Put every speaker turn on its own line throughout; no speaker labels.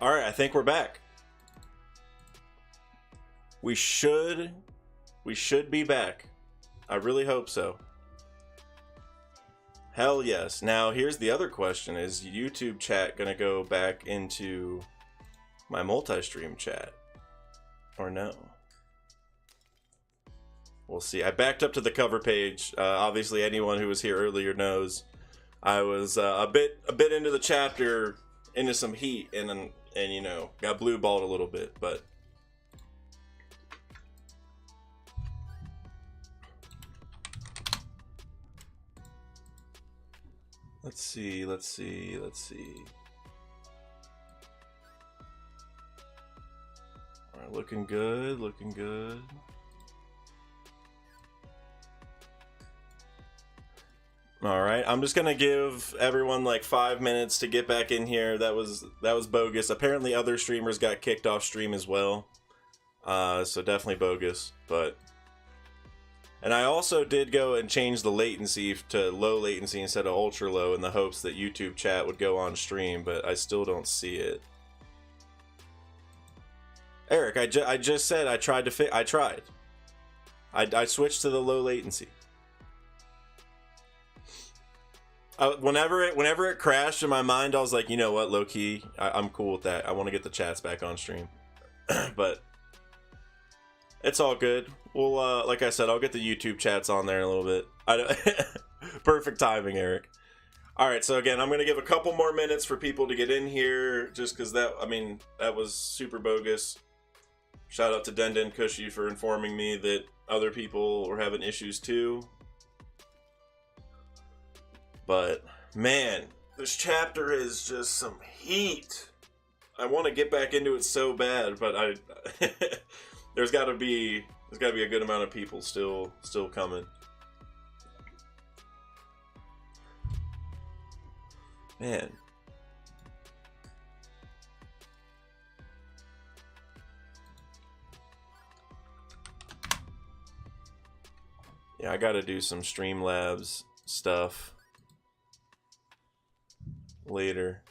All right, I think we're back. We should be back. I really hope so. Hell yes. Now, here's the other question. Is YouTube chat gonna go back into my multi-stream chat? Or no? We'll see. I backed up to the cover page. Obviously, anyone who was here earlier knows I was a bit into the chapter, into some heat, and you know, got blue balled a little bit, but let's see. All right, looking good. All right, I'm just gonna give everyone like 5 minutes to get back in here. That was bogus. Apparently, other streamers got kicked off stream as well, so definitely bogus. And I also did go and change the latency to low latency instead of ultra low in the hopes that YouTube chat would go on stream, but I still don't see it. Eric, I just said I tried to I tried. I switched to the low latency. Whenever it crashed in my mind, I was like, you know what, low key, I'm cool with that. I want to get the chats back on stream, but it's all good. Well, like I said, I'll get the YouTube chats on there in a little bit. Perfect timing, Eric. All right, so again, I'm gonna give a couple more minutes for people to get in here, just because that was super bogus. Shout out to Den Cushy for informing me that other people were having issues too. But man, this chapter is just some heat. I want to get back into it so bad, but there's got to be a good amount of people still coming. Man. Yeah, I got to do some Streamlabs stuff later.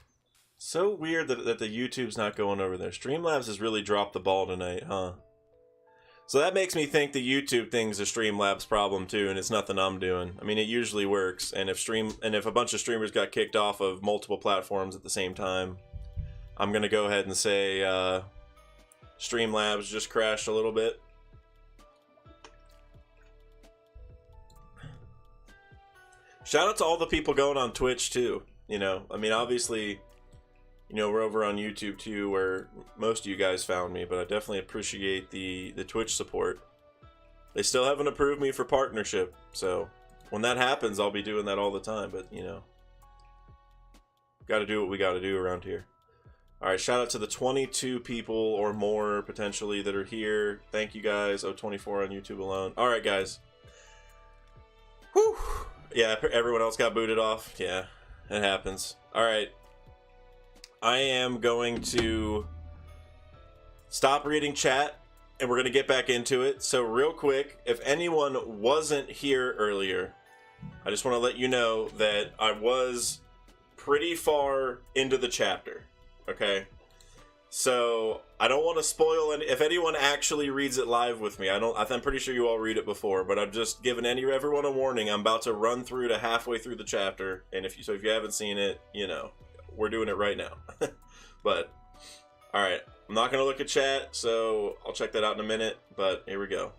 So weird that the YouTube's not going over there. Streamlabs has really dropped the ball tonight, huh? So that makes me think the YouTube thing's a Streamlabs problem too, and it's nothing I'm doing. I mean, it usually works, and if a bunch of streamers got kicked off of multiple platforms at the same time, I'm gonna go ahead and say Streamlabs just crashed a little bit. Shout out to all the people going on Twitch too. You know, I mean, obviously, you know, we're over on YouTube too, where most of you guys found me, but I definitely appreciate the Twitch support. They still haven't approved me for partnership, so when that happens, I'll be doing that all the time, but, you know, got to do what we got to do around here. All right, shout out to the 22 people or more, potentially, that are here. Thank you, guys. 24 on YouTube alone. All right, guys. Whew. Yeah, everyone else got booted off. Yeah, it happens. All right. I am going to stop reading chat, and we're going to get back into it. So real quick, if anyone wasn't here earlier, I just want to let you know that I was pretty far into the chapter, okay? So I don't want to spoil any. If anyone actually reads it live with me, I'm pretty sure you all read it before, but I've just given everyone a warning. I'm about to run through to halfway through the chapter, and if you haven't seen it, you know, we're doing it right now. But all right, I'm not gonna look at chat, so I'll check that out in a minute. But here we go.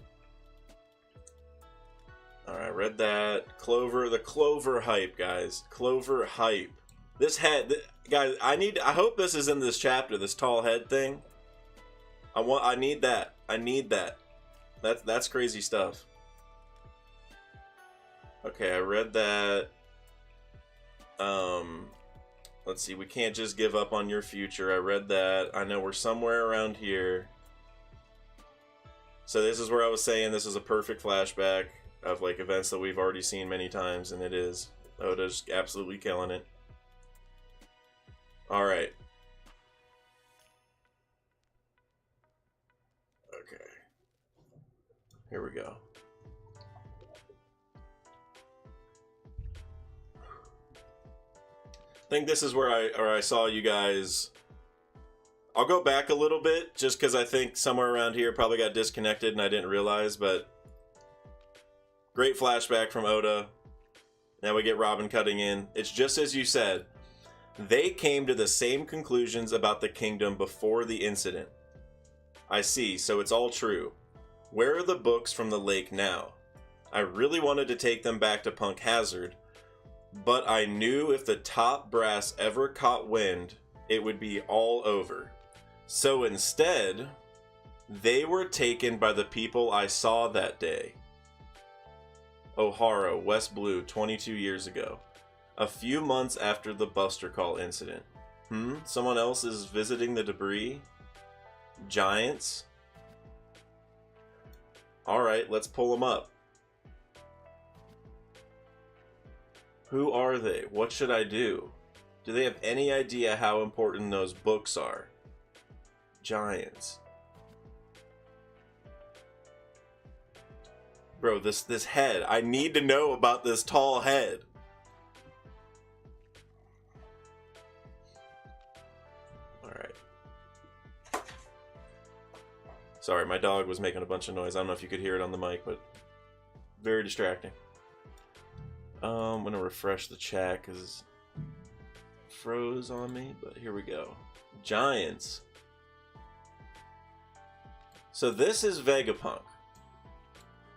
All right, read that. Clover, the Clover hype, guys. Clover hype. This head, guys. I hope this is in this chapter. This tall head thing. I need that. I need that. That's crazy stuff. Okay, I read that. Let's see. We can't just give up on your future. I read that. I know we're somewhere around here. So this is where I was saying this is a perfect flashback of like events that we've already seen many times, and it is. Oda's absolutely killing it. All right. Okay. Here we go. I think this is where I saw you guys I'll go back a little bit just because I think somewhere around here probably got disconnected and I didn't realize, but great flashback from Oda. Now we get Robin cutting in. It's just as you said. They came to the same conclusions about the kingdom before the incident. I see, so it's all true. Where are the books from the lake now? I really wanted to take them back to Punk Hazard, but I knew if the top brass ever caught wind, it would be all over. So instead, they were taken by the people I saw that day. O'Hara, West Blue, 22 years ago. A few months after the Buster Call incident. Someone else is visiting the debris? Giants? Alright, let's pull them up. Who are they? What should I do? Do they have any idea how important those books are? Giants. Bro, this head. I need to know about this tall head. Alright. Sorry, my dog was making a bunch of noise. I don't know if you could hear it on the mic, but very distracting. I'm gonna refresh the chat because it froze on me, but here we go. Giants. So this is Vegapunk.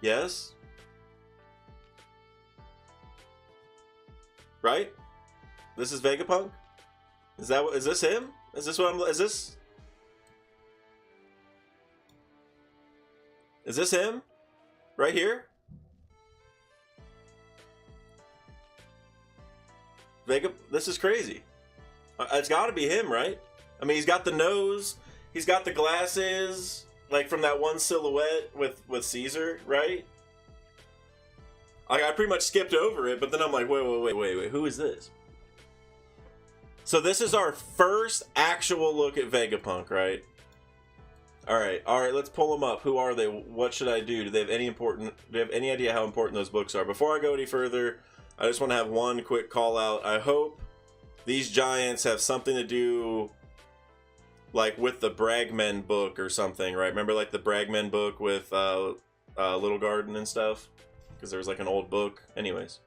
Yes? Right? This is Vegapunk? Is this him? Is this what I'm, is this him? Right here? This is crazy. It's gotta be him, right? I mean, he's got the nose, he's got the glasses, like from that one silhouette with Caesar, right? I pretty much skipped over it, but then I'm like, wait, who is this? So this is our first actual look at Vegapunk, right? Alright, let's pull them up. Who are they? What should I do? Do they have any idea how important those books are? Before I go any further, I just want to have one quick call out. I hope these giants have something to do like with the Bragmen book or something, right? Remember like the Bragmen book with Little Garden and stuff? Because there was like an old book. Anyways.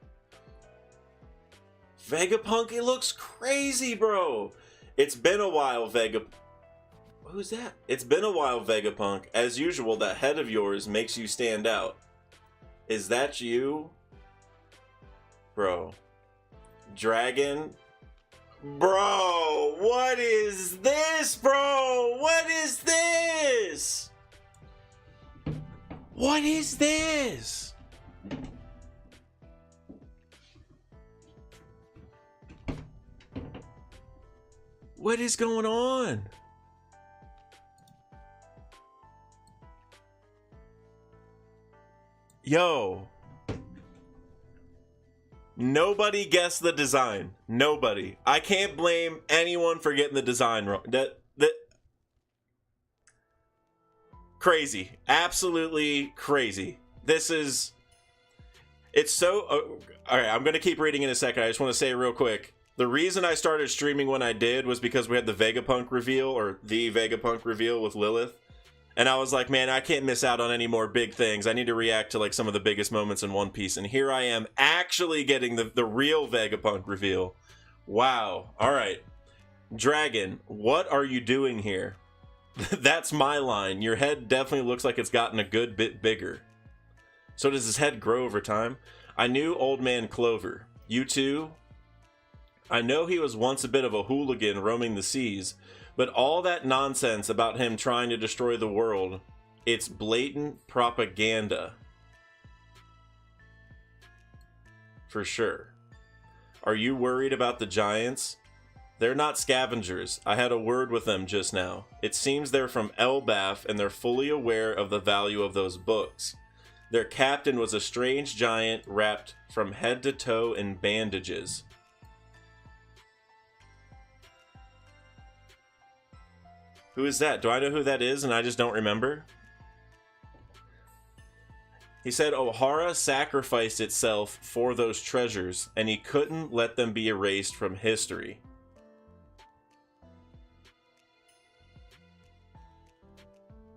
Vegapunk, it looks crazy, bro. It's been a while, Who's that? It's been a while, Vegapunk. As usual, that head of yours makes you stand out. Is that you? Bro. Dragon? Bro, what is this, bro? What is this? What is this? What is going on? Yo. Nobody guessed the design. Nobody. I can't blame anyone for getting the design wrong. That crazy. Absolutely crazy. It's so... Alright, I'm going to keep reading in a second. I just want to say real quick. The reason I started streaming when I did was because we had the Vegapunk reveal, or the Vegapunk reveal with Lilith. And I was like, man, I can't miss out on any more big things. I need to react to like some of the biggest moments in One Piece. And here I am actually getting the real Vegapunk reveal. Wow. All right. Dragon, what are you doing here? That's my line. Your head definitely looks like it's gotten a good bit bigger. So does his head grow over time? I knew Old Man Clover. You too? I know he was once a bit of a hooligan roaming the seas, but all that nonsense about him trying to destroy the world, it's blatant propaganda. For sure. Are you worried about the giants? They're not scavengers. I had a word with them just now. It seems they're from Elbaf and they're fully aware of the value of those books. Their captain was a strange giant wrapped from head to toe in bandages. Who is that? Do I know who that is and I just don't remember? He said O'Hara sacrificed itself for those treasures and he couldn't let them be erased from history.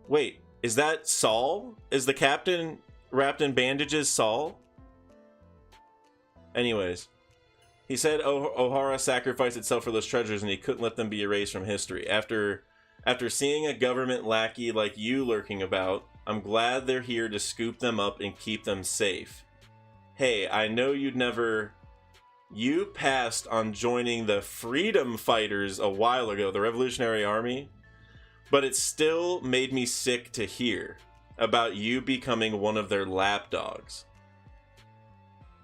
Wait, is that Saul? Is the captain wrapped in bandages Saul? Anyways, he said O'Hara sacrificed itself for those treasures and he couldn't let them be erased from history. After seeing a government lackey like you lurking about, I'm glad they're here to scoop them up and keep them safe. Hey, I know you'd never... You passed on joining the Freedom Fighters a while ago, the Revolutionary Army, but it still made me sick to hear about you becoming one of their lapdogs.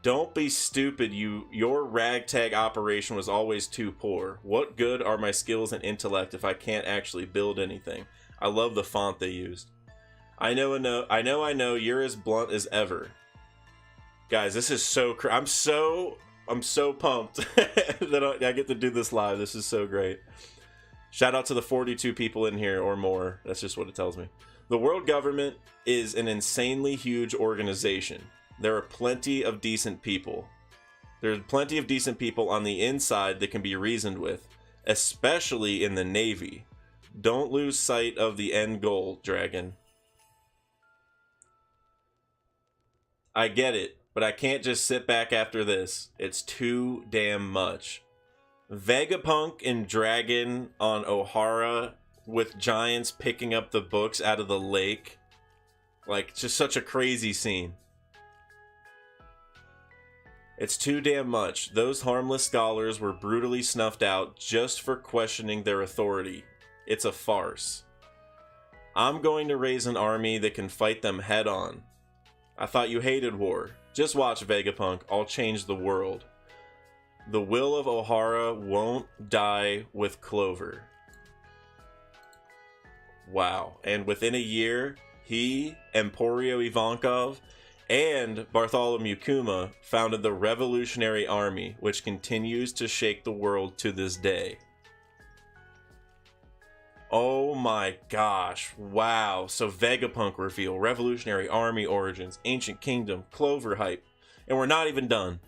Don't be stupid, your ragtag operation was always too poor. What good are my skills and intellect if I can't actually build anything? I love the font they used. I know, you're as blunt as ever. Guys, this is so I'm so pumped that I get to do this live. This is so great. Shout out to the 42 people in here or more. That's just what it tells me. The world government is an insanely huge organization. There are plenty of decent people. There's plenty of decent people on the inside that can be reasoned with, especially in the Navy. Don't lose sight of the end goal, Dragon. I get it, but I can't just sit back after this. It's too damn much. Vegapunk and Dragon on O'Hara with giants picking up the books out of the lake. Like, just such a crazy scene. It's too damn much. Those harmless scholars were brutally snuffed out just for questioning their authority. It's a farce. I'm going to raise an army that can fight them head on. I thought you hated war. Just watch, Vegapunk. I'll change the world. The will of O'Hara won't die with Clover. Wow. And within a year, he, Emporio Ivankov, and Bartholomew Kuma founded the Revolutionary Army, which continues to shake the world to this day. Oh my gosh, wow. So Vegapunk reveal, Revolutionary Army origins, Ancient Kingdom, Clover hype, and we're not even done.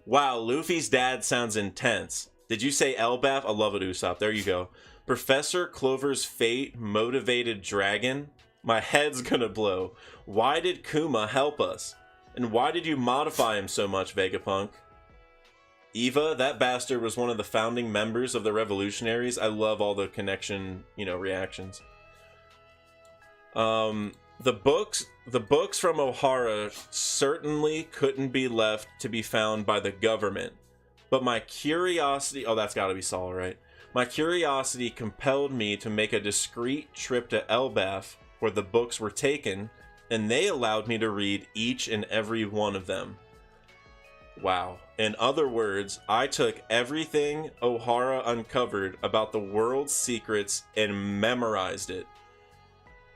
Wow, Luffy's dad sounds intense. Did you say Elbaf? I love it, Usopp. There you go. Professor Clover's fate motivated Dragon? My head's gonna blow. Why did Kuma help us? And why did you modify him so much, Vegapunk? Eva, that bastard was one of the founding members of the Revolutionaries. I love all the connection, reactions. The books from O'Hara certainly couldn't be left to be found by the government. But my curiosity... Oh, that's gotta be Saul, right? My curiosity compelled me to make a discreet trip to Elbaf, where the books were taken, and they allowed me to read each and every one of them. Wow. In other words, I took everything O'Hara uncovered about the world's secrets and memorized it.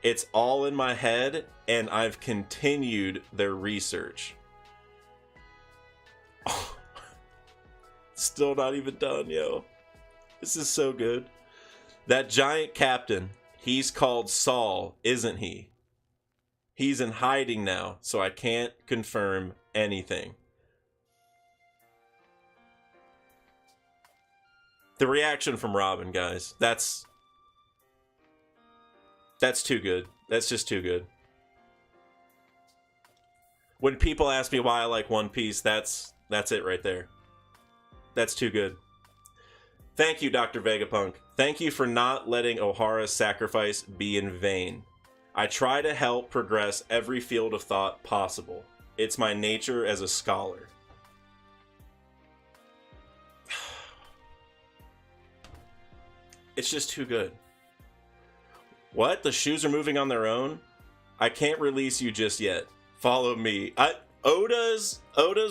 It's all in my head, and I've continued their research. Oh, still not even done, yo. This is so good. That giant captain, he's called Saul, isn't he? He's in hiding now, so I can't confirm anything. The reaction from Robin, guys, that's too good. That's just too good. When people ask me why I like One Piece, that's it right there. That's too good. Thank you, Dr. Vegapunk. Thank you for not letting O'Hara's sacrifice be in vain. I try to help progress every field of thought possible. It's my nature as a scholar. It's just too good. What? The shoes are moving on their own? I can't release you just yet. Follow me. Oda's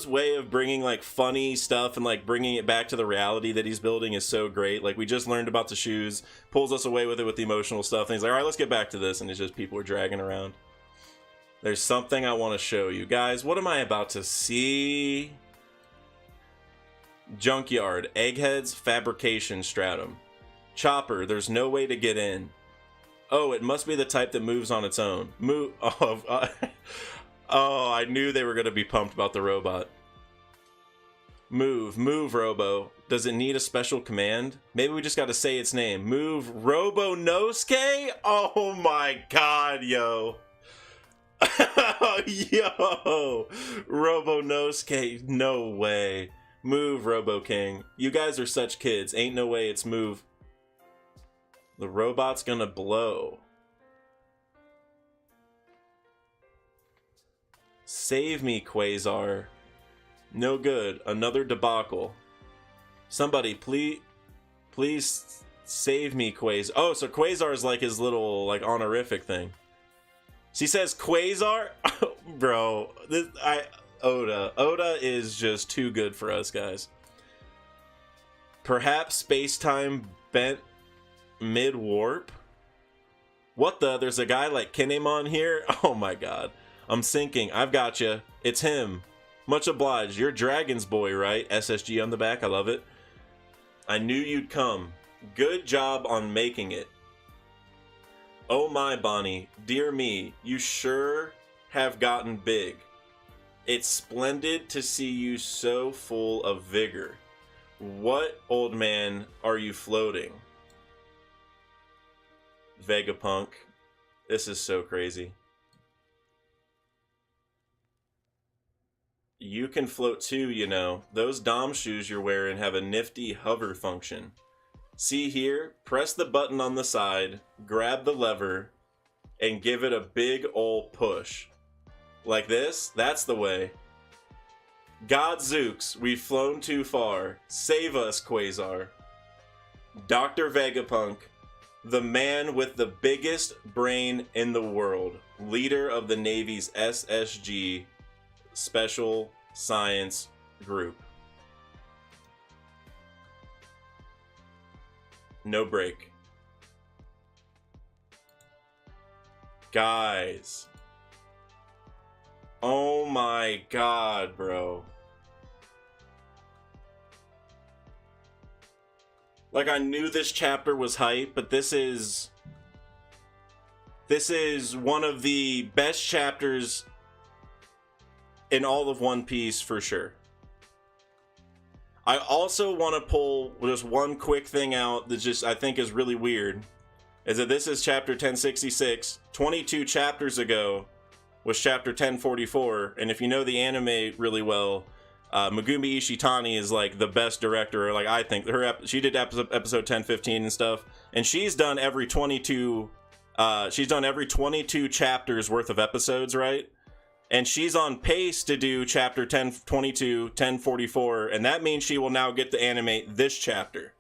way of bringing like funny stuff and like bringing it back to the reality that he's building is so great. Like we just learned about the shoes, pulls us away with it with the emotional stuff, and he's like, all right, let's get back to this, and it's just people are dragging around. There's something I want to show you guys. What am I about to see? Junkyard, Egghead's fabrication stratum. Chopper, there's no way to get in. Oh, it must be the type that moves on its own. Oh, I knew they were going to be pumped about the robot. Move, Robo. Does it need a special command? Maybe we just got to say its name. Move, Robonosuke? Oh my god, yo. Yo, Robonosuke, no way. Move, Robo King. You guys are such kids. Ain't no way it's move. The robot's gonna blow. Save me, Quasar. No good. Another debacle. Somebody, please save me, Quasar. Oh, so Quasar is like his little like honorific thing. She says Quasar, bro. Oda is just too good for us, guys. Perhaps space-time bent mid-warp. What the? There's a guy like Kinemon here. Oh my god, I'm sinking. I've got you. It's him. Much obliged. You're Dragon's boy, right? SSG on the back. I love it. I knew you'd come. Good job on making it. Oh my, Bonnie. Dear me, you sure have gotten big. It's splendid to see you so full of vigor. What, old man, are you floating? Vegapunk. This is so crazy. You can float too, you know. Those Dom shoes you're wearing have a nifty hover function. See here? Press the button on the side, grab the lever, and give it a big ol' push. Like this? That's the way. Godzooks, we've flown too far. Save us, Quasar. Dr. Vegapunk, the man with the biggest brain in the world, leader of the Navy's SSG, Special Science Group. No break. Guys. Oh my god, bro. Like, I knew this chapter was hype, but this is one of the best chapters in all of One Piece for sure. I also want to pull just one quick thing out that just I think is really weird. Is that this is chapter 1066. 22 chapters ago was chapter 1044. And if you know the anime really well, Megumi Ishitani is like the best director. Or like I think she did episode 1015 and stuff. And she's done every 22 chapters worth of episodes, right? And she's on pace to do chapter 1022, 1044, and that means she will now get to animate this chapter.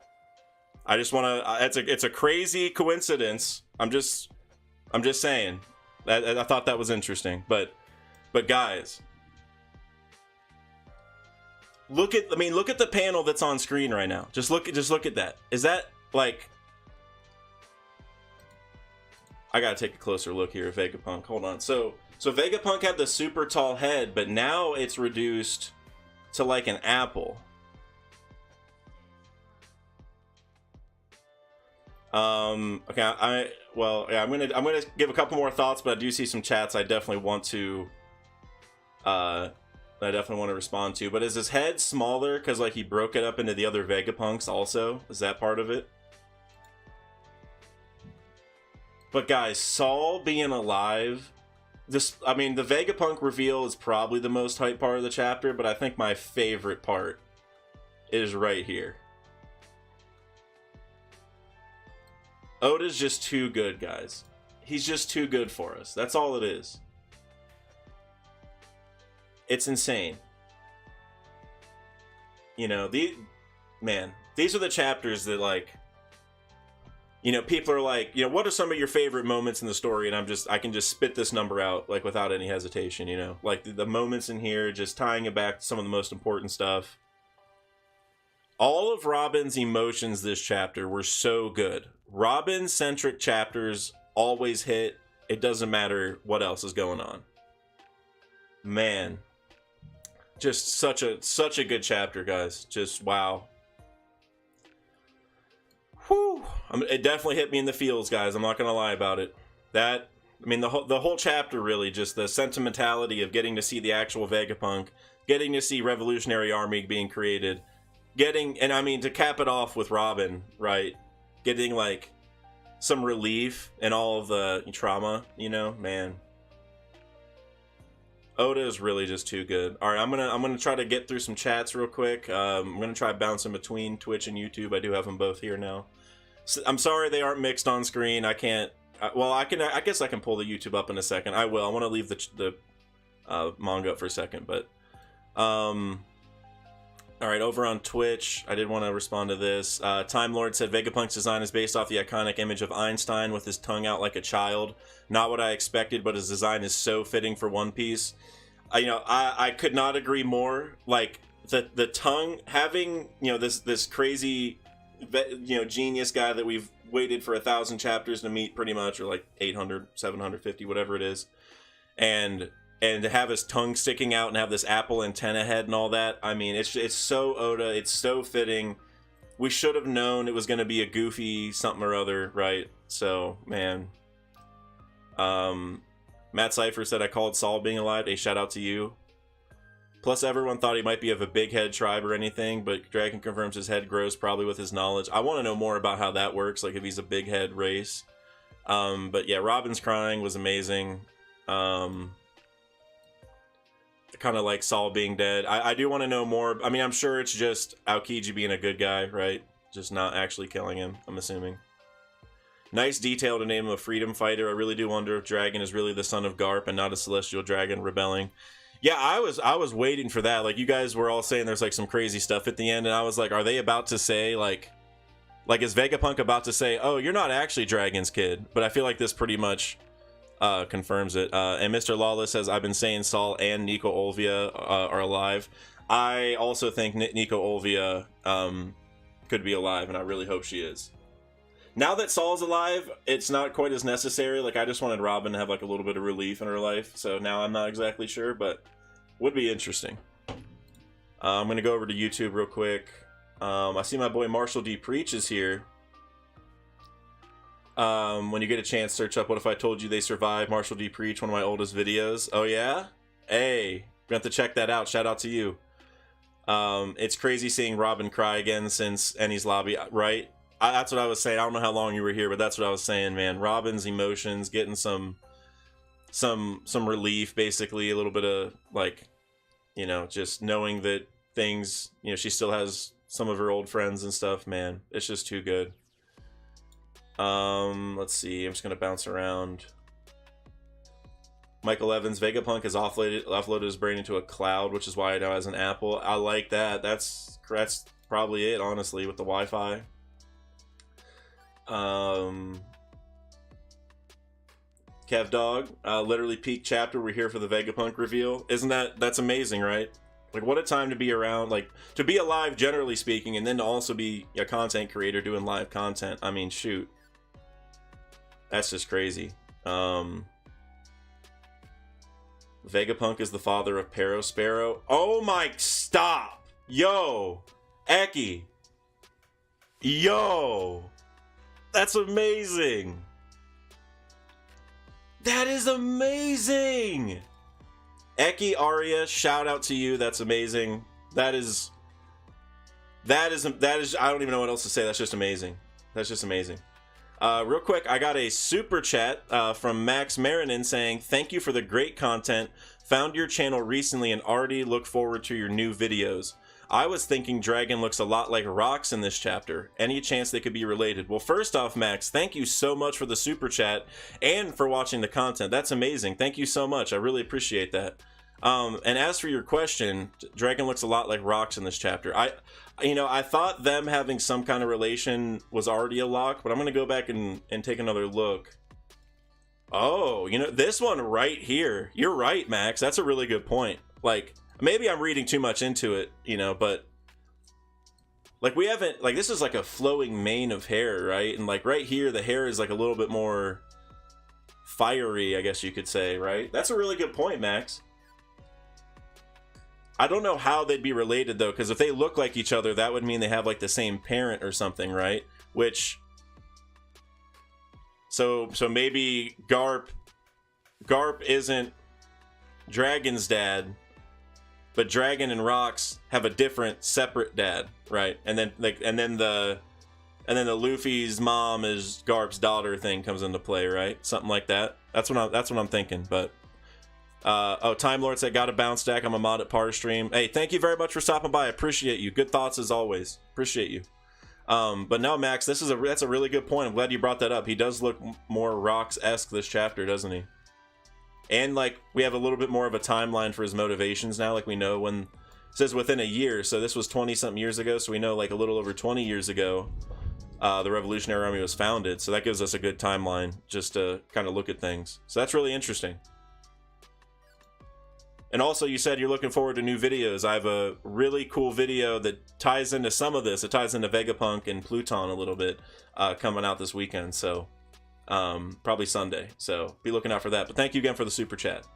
I just want to. It's a crazy coincidence. I'm just saying. I thought that was interesting, but guys, look at the panel that's on screen right now. Just look at that. Is that like? I gotta take a closer look here at Vegapunk. Hold on. So Vegapunk had the super tall head, but now it's reduced to like an apple. Okay, I'm gonna give a couple more thoughts, but I do see some chats I definitely want to respond to. But is his head smaller because like he broke it up into the other Vegapunks also? Is that part of it? But guys, Saul being alive, the Vegapunk reveal is probably the most hype part of the chapter, but I think my favorite part is right here. Oda's just too good, guys. He's just too good for us. That's all it is. It's insane. You know, these are the chapters that, like, you know, people are like, you know, what are some of your favorite moments in the story? And I can just spit this number out, like, without any hesitation, you know? Like, the moments in here, just tying it back to some of the most important stuff. All of Robin's emotions this chapter were so good. Robin-centric chapters always hit. It doesn't matter what else is going on. Man. Just such a good chapter, guys. Just, wow. Whew. It definitely hit me in the feels, guys. I'm not gonna lie about it. The whole chapter really, just the sentimentality of getting to see the actual Vegapunk, getting to see Revolutionary Army being created, and I mean, to cap it off with Robin, right? Getting like some relief in all of the trauma, you know, man. Oda is really just too good. All right, I'm gonna try to get through some chats real quick. I'm gonna try bouncing between Twitch and YouTube. I do have them both here now. So, I'm sorry they aren't mixed on screen. I can't. Well, I can. I guess I can pull the YouTube up in a second. I will. I want to leave the manga up for a second, but all right, over on Twitch, I did want to respond to this. Time Lord said Vegapunk's design is based off the iconic image of Einstein with his tongue out like a child. Not what I expected, but his design is so fitting for One Piece. I could not agree more. Like the tongue having this crazy genius guy that we've waited for 1,000 chapters to meet pretty much, or like 800, 750, whatever it is, and to have his tongue sticking out and have this apple antenna head and all that. I mean, it's so Oda. It's so fitting. We should have known it was going to be a goofy something or other, right? So, man. Matt Cypher said, I called Saul being alive. A shout out to you. Plus, everyone thought he might be of a big head tribe or anything, but Dragon confirms his head grows probably with his knowledge. I want to know more about how that works, like if he's a big head race. But yeah, Robin's crying was amazing. Kind of like Saul being dead. I do want to know more. I mean, I'm sure it's just Aokiji being a good guy, right? Just not actually killing him, I'm assuming. Nice detail to name him a freedom fighter. I really do wonder if Dragon is really the son of Garp and not a celestial dragon rebelling. Yeah, I was waiting for that. Like, you guys were all saying there's like some crazy stuff at the end, and I was like, are they about to say like is Vegapunk about to say, oh, you're not actually Dragon's kid? But I feel like this pretty much confirms it. And Mr. Lawless says, I've been saying Saul and Nico Olvia are alive. I also think Nico Olvia could be alive, and I really hope she is. Now that Saul's alive, it's not quite as necessary. Like, I just wanted Robin to have like a little bit of relief in her life, so now I'm not exactly sure, but would be interesting. I'm gonna go over to YouTube real quick. I see my boy Marshall D. Preach is here. When you get a chance, search up What If I Told You They Survived, Marshall D. Preach, one of my oldest videos. Oh yeah? Hey, we have to check that out. Shout out to you. It's crazy seeing Robin cry again since Eni's Lobby, right? That's what I was saying. I don't know how long you were here, but that's what I was saying, man. Robin's emotions, getting some relief, basically. A little bit of, like, just knowing that things, she still has some of her old friends and stuff, man. It's just too good. Let's see. I'm just gonna bounce around. Michael Evans, Vegapunk has offloaded his brain into a cloud, which is why it now has an apple. I like that. That's probably it, honestly, with the Wi-Fi. Kev Dog, literally peak chapter. We're here for the Vegapunk reveal. That's amazing, right? Like, what a time to be around, like, to be alive, generally speaking, and then to also be a content creator doing live content. I mean, shoot. That's just crazy. Vegapunk is the father of Sparrow. Oh my, stop! Yo! Eki! Yo! That's amazing! That is amazing! Eki, Arya, shout out to you. That's amazing. That is, I don't even know what else to say. That's just amazing. That's just amazing. Real quick, I got a super chat from Max Marinin saying, thank you for the great content. Found your channel recently and already look forward to your new videos. I was thinking Dragon looks a lot like Rocks in this chapter. Any chance they could be related? Well, first off, Max, thank you so much for the super chat and for watching the content. That's amazing. Thank you so much. I really appreciate that. And as for your question, Dragon looks a lot like Rocks in this chapter. I thought them having some kind of relation was already a lock, but I'm going to go back and take another look. Oh, this one right here. You're right, Max. That's a really good point. Like, maybe I'm reading too much into it, but like we haven't, like, this is like a flowing mane of hair, right? And like right here, the hair is like a little bit more fiery, I guess you could say, right? That's a really good point, Max. I don't know how they'd be related though, because if they look like each other, that would mean they have like the same parent or something, right? Which, so maybe Garp isn't Dragon's dad, but Dragon and Rox have a different, separate dad, right? And then the Luffy's mom is Garp's daughter thing comes into play, right? Something like that. That's what I'm thinking. But Time Lord said, got a bounce deck. I'm a mod at Par Stream. Hey, thank you very much for stopping by. I appreciate you. Good thoughts as always. Appreciate you. But no, Max, that's a really good point. I'm glad you brought that up. He does look more Rox-esque this chapter, doesn't he? And like we have a little bit more of a timeline for his motivations now. Like we know when it says within a year, so this was 20-something years ago. So we know like a little over 20 years ago, the Revolutionary Army was founded. So that gives us a good timeline just to kind of look at things. So that's really interesting. And also, you said you're looking forward to new videos. I have a really cool video that ties into some of this. It ties into Vegapunk and Pluton a little bit, coming out this weekend. So, probably Sunday. So, be looking out for that. But thank you again for the super chat.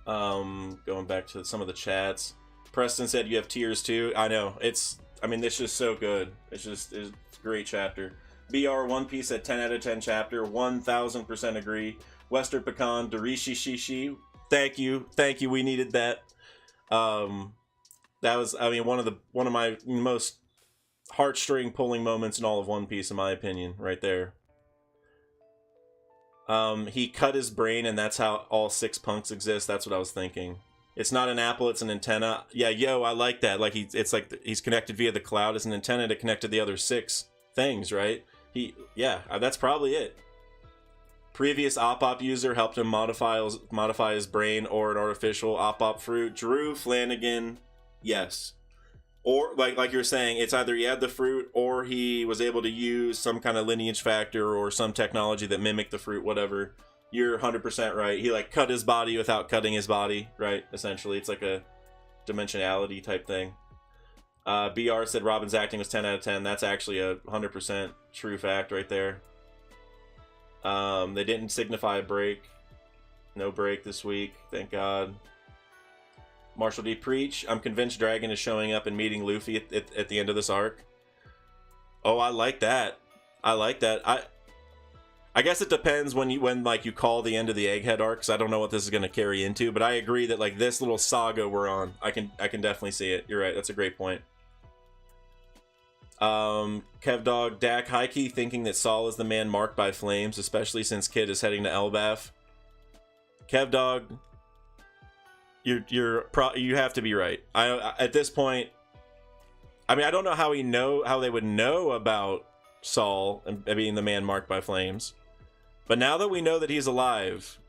Going back to some of the chats. Preston said you have tears too. I know. It's just so good. It's a great chapter. BR One Piece at 10 out of 10 chapter. 1000% agree. Western Pecan, Darishi Shishi. Thank you. We needed that. That was, one of my most heartstring pulling moments in all of One Piece, in my opinion, right there. He cut his brain, and that's how all 6 punks exist. That's what I was thinking. It's not an apple, it's an antenna. Yeah, I like that. Like it's like he's connected via the cloud. It's an antenna to connect to the other 6 things, right? That's probably it. Previous op user helped him modify his brain or an artificial op fruit. Drew Flanagan, yes. Or like you're saying, it's either he had the fruit or he was able to use some kind of lineage factor or some technology that mimicked the fruit, whatever. You're 100% right. He like cut his body without cutting his body, right? Essentially, it's like a dimensionality type thing. BR said Robin's acting was 10 out of 10. That's actually a 100% true fact right there. They didn't signify a break. No break this week, thank God. Marshall D. Preach. I'm convinced Dragon is showing up and meeting Luffy at the end of this arc. Oh, I like that. I guess it depends when you call the end of the Egghead arc, because I don't know what this is going to carry into, but I agree that like this little saga we're on, I can definitely see it. You're right. That's a great point. Kevdog, Dak, high-key thinking that Saul is the man marked by flames, especially since Kid is heading to Elbaf. Kevdog, you have to be right. At this point, I don't know how they would know about Saul and being the man marked by flames, but now that we know that he's alive,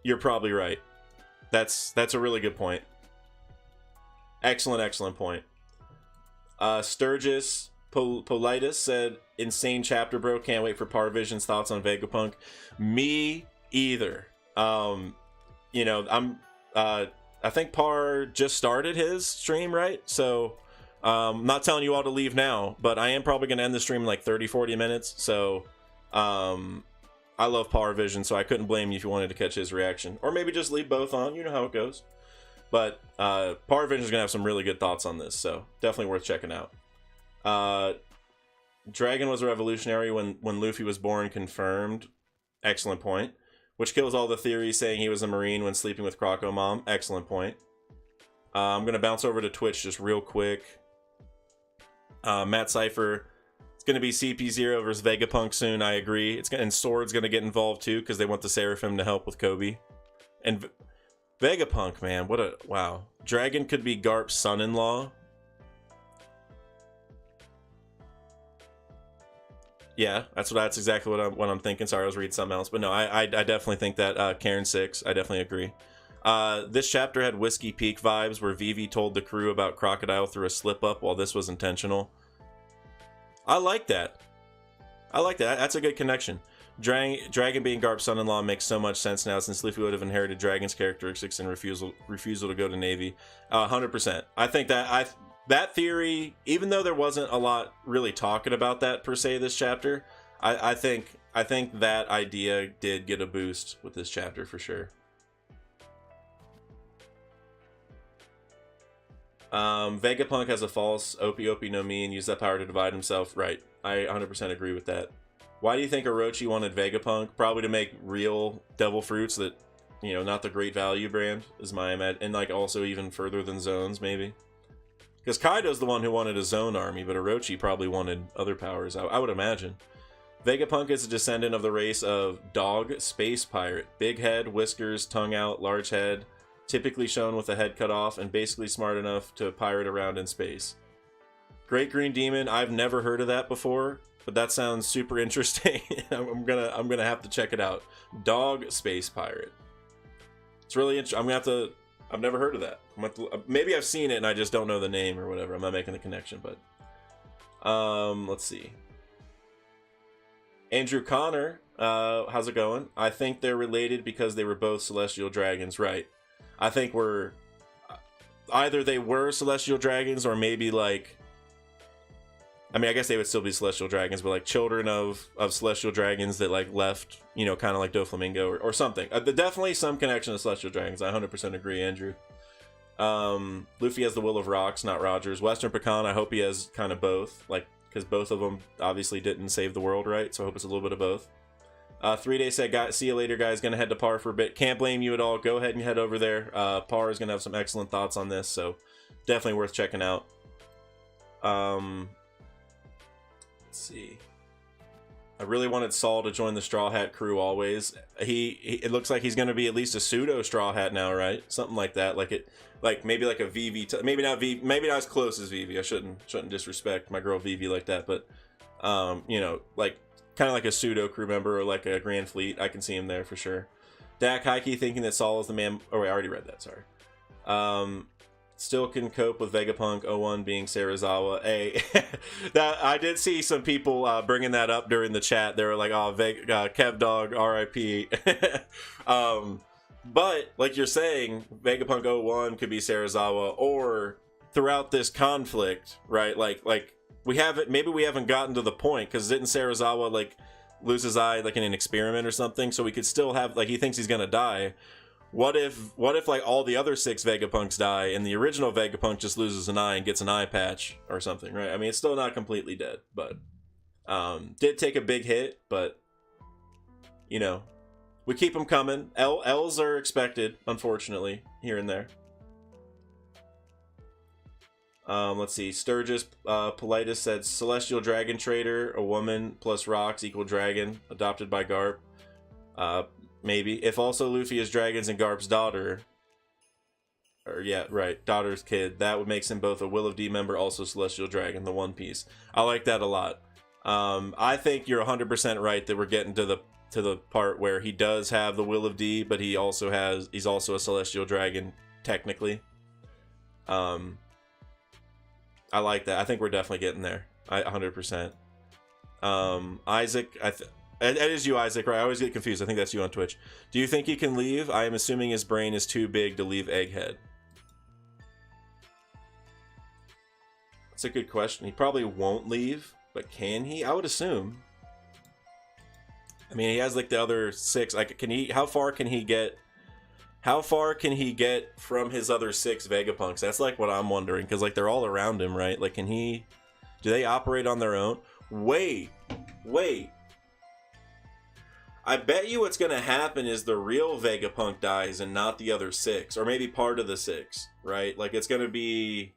you're probably right. That's a really good point. Excellent point. Sturgis Politis said, insane chapter, bro. Can't wait for Parvision's thoughts on Vegapunk. Me either. I think Par just started his stream, right? So I'm not telling you all to leave now, but I am probably going to end the stream in like 30-40 minutes. So I love Parvision, so I couldn't blame you if you wanted to catch his reaction, or maybe just leave both on. You know how it goes. But Parvision is going to have some really good thoughts on this, so definitely worth checking out. Dragon was a revolutionary when Luffy was born, confirmed. Excellent point. Which kills all the theories saying he was a Marine when sleeping with Croco Mom. Excellent point. I'm going to bounce over to Twitch just real quick. Matt Cypher, it's going to be CP0 versus Vegapunk soon, I agree. And Sword's going to get involved too, because they want the Seraphim to help with Kobe. And Vegapunk, man, wow. Dragon could be Garp's son-in-law. Yeah, that's exactly what I'm thinking. Sorry, I was reading something else, but no, I definitely think that Karen 6. I definitely agree. This chapter had Whiskey Peak vibes, where Vivi told the crew about Crocodile through a slip up, while this was intentional. I like that. That's a good connection. Dragon being Garp's son-in-law makes so much sense now, since Luffy would have inherited Dragon's characteristics and refusal to go to Navy. 100%. I think that theory, even though there wasn't a lot really talking about that per se this chapter, I think that idea did get a boost with this chapter for sure. Vegapunk has a false Opie no Mi and used that power to divide himself. Right. I 100% agree with that. Why do you think Orochi wanted Vegapunk? Probably to make real devil fruits that you know, not the great value brand is my and like also even further than zones maybe. Because Kaido's the one who wanted a zone army, but Orochi probably wanted other powers, I would imagine. Vegapunk is a descendant of the race of dog space pirate. Big head, whiskers, tongue out, large head, typically shown with a head cut off, and basically smart enough to pirate around in space. Great Green Demon, I've never heard of that before, but that sounds super interesting. I'm gonna have to check it out. Dog space pirate. It's really interesting. I've never heard of that. Maybe I've seen it and I just don't know the name or whatever. I'm not making the connection, but let's see. Andrew Connor, how's it going? I think they're related because they were both celestial dragons, right? I think either they were celestial dragons or maybe like, I mean, I guess they would still be celestial dragons, but like children of celestial dragons that like left, you know, kind of like Doflamingo or something. Definitely some connection to celestial dragons. I 100% agree, Andrew. Luffy has the Will of Rocks, not Rogers. Western Pecan, I hope he has kind of both, like, because both of them obviously didn't save the world, right? So I hope it's a little bit of both. 3-Day said, see you later, guys. Gonna head to Par for a bit. Can't blame you at all. Go ahead and head over there. Par is gonna have some excellent thoughts on this, so definitely worth checking out. Let's see. I really wanted Saul to join the Straw Hat crew always. It looks like he's gonna be at least a pseudo Straw Hat now, right? Something like that. Like maybe like a Vivi, maybe not as close as Vivi. I shouldn't disrespect my girl Vivi like that, but you know, like kind of like a pseudo crew member or like a Grand Fleet. I can see him there for sure. Dak Heike thinking that Saul is the man. Oh wait, I already read that. Sorry. Still can cope with Vegapunk 01 being Serizawa. Hey, that I did see some people bringing that up during the chat. They were like, "Oh, Kev Dog, R.I.P." But like you're saying, Vegapunk 01 could be Serizawa, or throughout this conflict, right? Like we haven't gotten to the point, because didn't Serizawa like lose his eye like in an experiment or something? So we could still have, like, he thinks he's gonna die. What if like all the other 6 Vegapunks die and the original Vegapunk just loses an eye and gets an eye patch or something, right? I mean, it's still not completely dead, but did take a big hit, but you know, we keep them coming. L's are expected, unfortunately, here and there. Let's see. Sturgis Politis said Celestial Dragon Trader, a woman plus rocks equal dragon, adopted by Garp. Maybe. If also Luffy is dragons and Garp's daughter, or yeah, right, daughter's kid, that would make him both a Will of D member, also Celestial Dragon, the One Piece. I like that a lot. I think you're 100% right that we're getting to the part where he does have the Will of D, but he's also a Celestial Dragon technically. I like that. I think we're definitely getting there. 100%. Isaac, that is you, Isaac, right? I always get confused. I think that's you on Twitch. Do you think he can leave? I am assuming his brain is too big to leave Egghead. That's a good question. He probably won't leave, but can he? I would assume. I mean, he has like the other 6. Like, how far can he get? How far can he get from his other 6 Vegapunks? That's like what I'm wondering, because like they're all around him, right? Like, do they operate on their own? Wait. I bet you what's gonna happen is the real Vegapunk dies and not the other 6, or maybe part of the 6, right? Like, it's gonna be,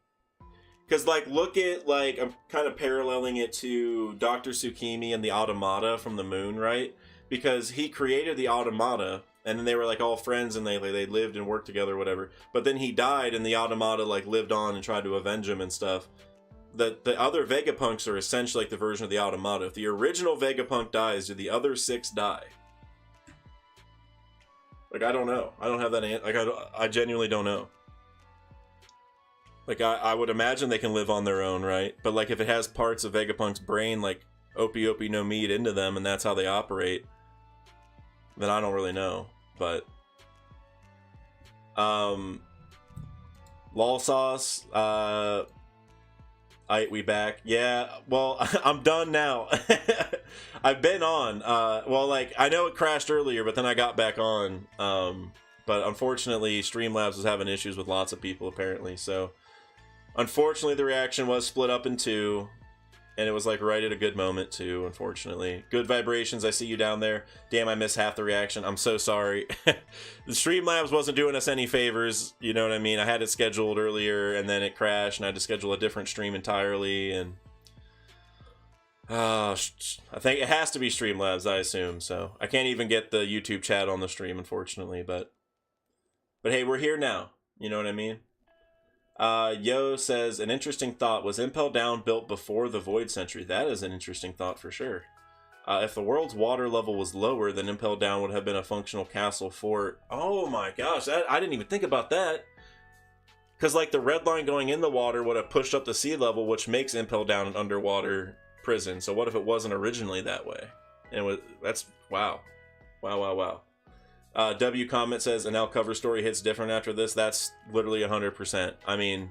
because like, look at, like, I'm kind of paralleling it to Dr. Tsukimi and the Automata from the moon, right? Because he created the Automata, and then they were like all friends and they lived and worked together or whatever, but then he died and the Automata like lived on and tried to avenge him and stuff. The other Vegapunks are essentially like the version of the Automata. If the original Vegapunk dies, do the other 6 die? Like, I don't know. I don't have that answer. Like, I genuinely don't know. Like, I would imagine they can live on their own, right? But like, if it has parts of Vegapunk's brain, like Opie no Meat into them, and that's how they operate, then I don't really know. But Lol Sauce, we back. Yeah, well, I'm done now. I've been on. Well, like, I know it crashed earlier, but then I got back on. But unfortunately, Streamlabs was having issues with lots of people, apparently. So, unfortunately, the reaction was split up in 2. And it was like right at a good moment too, unfortunately. Good vibrations, I see you down there. Damn, I missed half the reaction. I'm so sorry. The Streamlabs wasn't doing us any favors, you know what I mean? I had it scheduled earlier and then it crashed and I had to schedule a different stream entirely, and I think it has to be Streamlabs, I assume. So I can't even get the YouTube chat on the stream, unfortunately, but hey, we're here now. You know what I mean? Yo says, an interesting thought. Was Impel Down built before the Void Century? That is an interesting thought for sure. If the world's water level was lower, then Impel Down would have been a functional castle fort. Oh my gosh, I didn't even think about that. Because like the red line going in the water would have pushed up the sea level, which makes Impel Down an underwater prison. So what if it wasn't originally that way? And that's wow. Wow. W comment says, an L cover story hits different after this. That's literally 100%. I mean,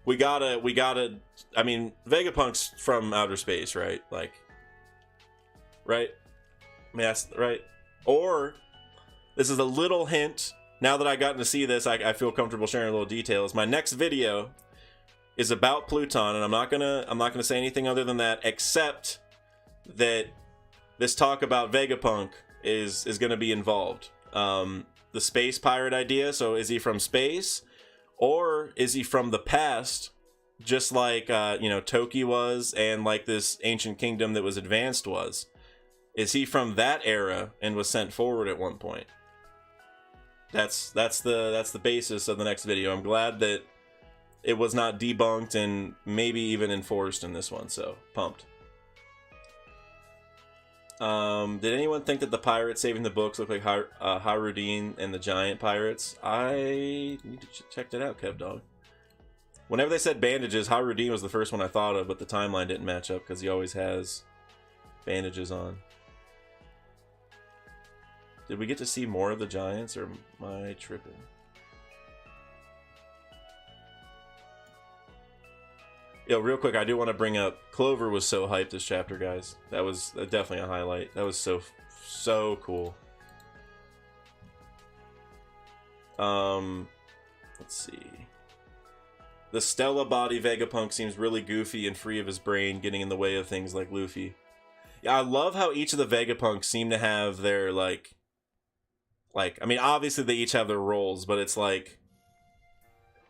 we gotta, I mean, Vegapunk's from outer space, right? Like, right? I mean, that's right. Or, this is a little hint. Now that I gotten to see this, I feel comfortable sharing a little details. My next video is about Pluton, and I'm not gonna say anything other than that, except that this talk about Vegapunk is going to be involved. The space pirate idea, so is he from space or is he from the past, just like Toki was, and like this ancient kingdom that was advanced was? Is he from that era and was sent forward at one point? That's the basis of the next video. I'm glad that it was not debunked and maybe even enforced in this one, so pumped. Did anyone think that the pirates saving the books look like Harudin and the giant pirates? I need to check that out, Kev Dog. Whenever they said bandages, Harudin was the first one I thought of, but the timeline didn't match up because he always has bandages on. Did we get to see more of the giants, or am I tripping? Yo, real quick, I do want to bring up, Clover was so hyped this chapter, guys. That was definitely a highlight. That was so cool. Let's see. The Stella body Vegapunk seems really goofy and free of his brain, getting in the way of things like Luffy. Yeah, I love how each of the Vegapunks seem to have their, like, I mean, obviously they each have their roles, but it's like,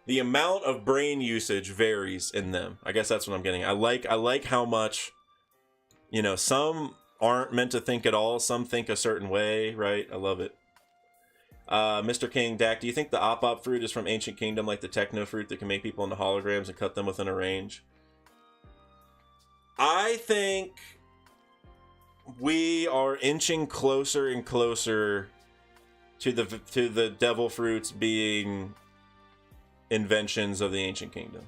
the amount of brain usage varies in them. I guess that's what I'm getting. I like how much, some aren't meant to think at all. Some think a certain way, right? I love it. Mr. King, Dak, do you think the Op-Op fruit is from Ancient Kingdom, like the Techno fruit that can make people into holograms and cut them within a range? I think we are inching closer and closer to the devil fruits being inventions of the Ancient Kingdom.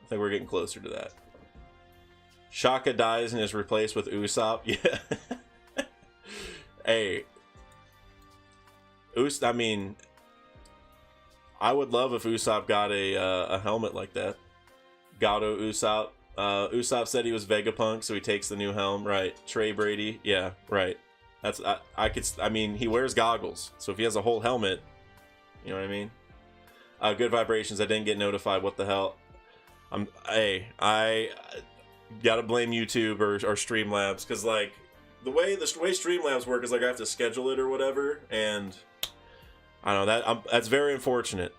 I think we're getting closer to that. Shaka dies and is replaced with Usopp. Yeah. Hey. I mean, I would love if Usopp got a helmet like that. Gato Usopp. Usopp said he was Vegapunk, so he takes the new helm. Right. Trey Brady. Yeah, right. That's I mean, he wears goggles, so if he has a whole helmet, you know what I mean? Good vibrations. I didn't get notified. What the hell? I gotta blame YouTube or Streamlabs, because like the way Streamlabs work is like I have to schedule it or whatever, and I don't know that's very unfortunate.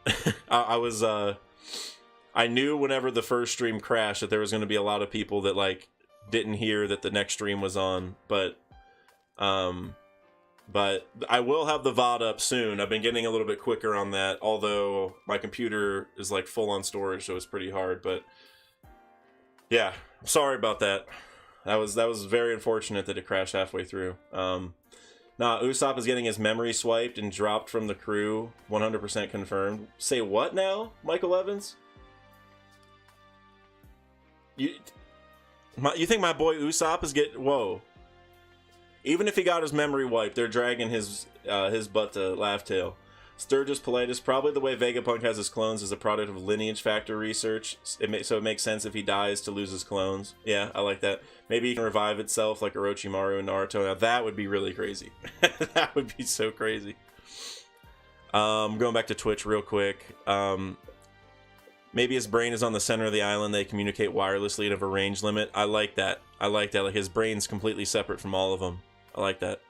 I knew whenever the first stream crashed that there was going to be a lot of people that like didn't hear that the next stream was on, but I will have the VOD up soon. I've been getting a little bit quicker on that, although my computer is like full on storage, so it's pretty hard. But yeah, sorry about that. That was very unfortunate that it crashed halfway through. Nah, Usopp is getting his memory swiped and dropped from the crew. 100% confirmed. Say what now, Michael Evans? You think my boy Usopp is getting... Whoa. Even if he got his memory wiped, they're dragging his butt to Laugh Tale. Sturgis Politis, probably the way Vegapunk has his clones is a product of lineage factor research. So it makes sense if he dies to lose his clones. Yeah, I like that. Maybe he can revive itself like Orochimaru and Naruto. Now that would be really crazy. That would be so crazy. Going back to Twitch real quick. Maybe his brain is on the center of the island. They communicate wirelessly and have a range limit. I like that. I like that. Like, his brain's completely separate from all of them. I like that.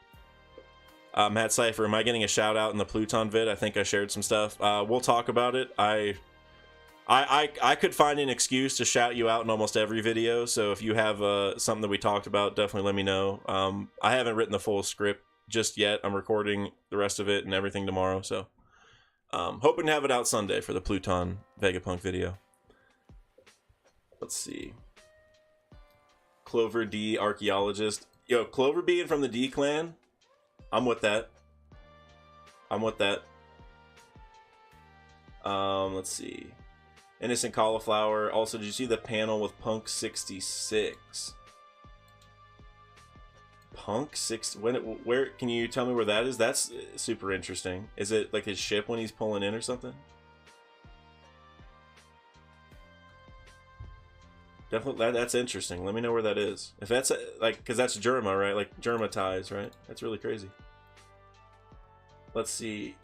Matt Cypher, am I getting a shout out in the Pluton vid? I think I shared some stuff. We'll talk about it. I could find an excuse to shout you out in almost every video. So if you have something that we talked about, definitely let me know. I haven't written the full script just yet. I'm recording the rest of it and everything tomorrow. So hoping to have it out Sunday for the Pluton Vegapunk video. Let's see. Clover D archaeologist. Yo, Clover being from the D clan. I'm with that. I'm with that. Let's see. Innocent Cauliflower. Also, did you see the panel with Punk 66? Punk 6. Where can you tell me where that is? That's super interesting. Is it like his ship when he's pulling in or something? Definitely, that's interesting. Let me know where that is. If that's like, because that's Germa, right? Like Germa ties, right? That's really crazy. Let's see.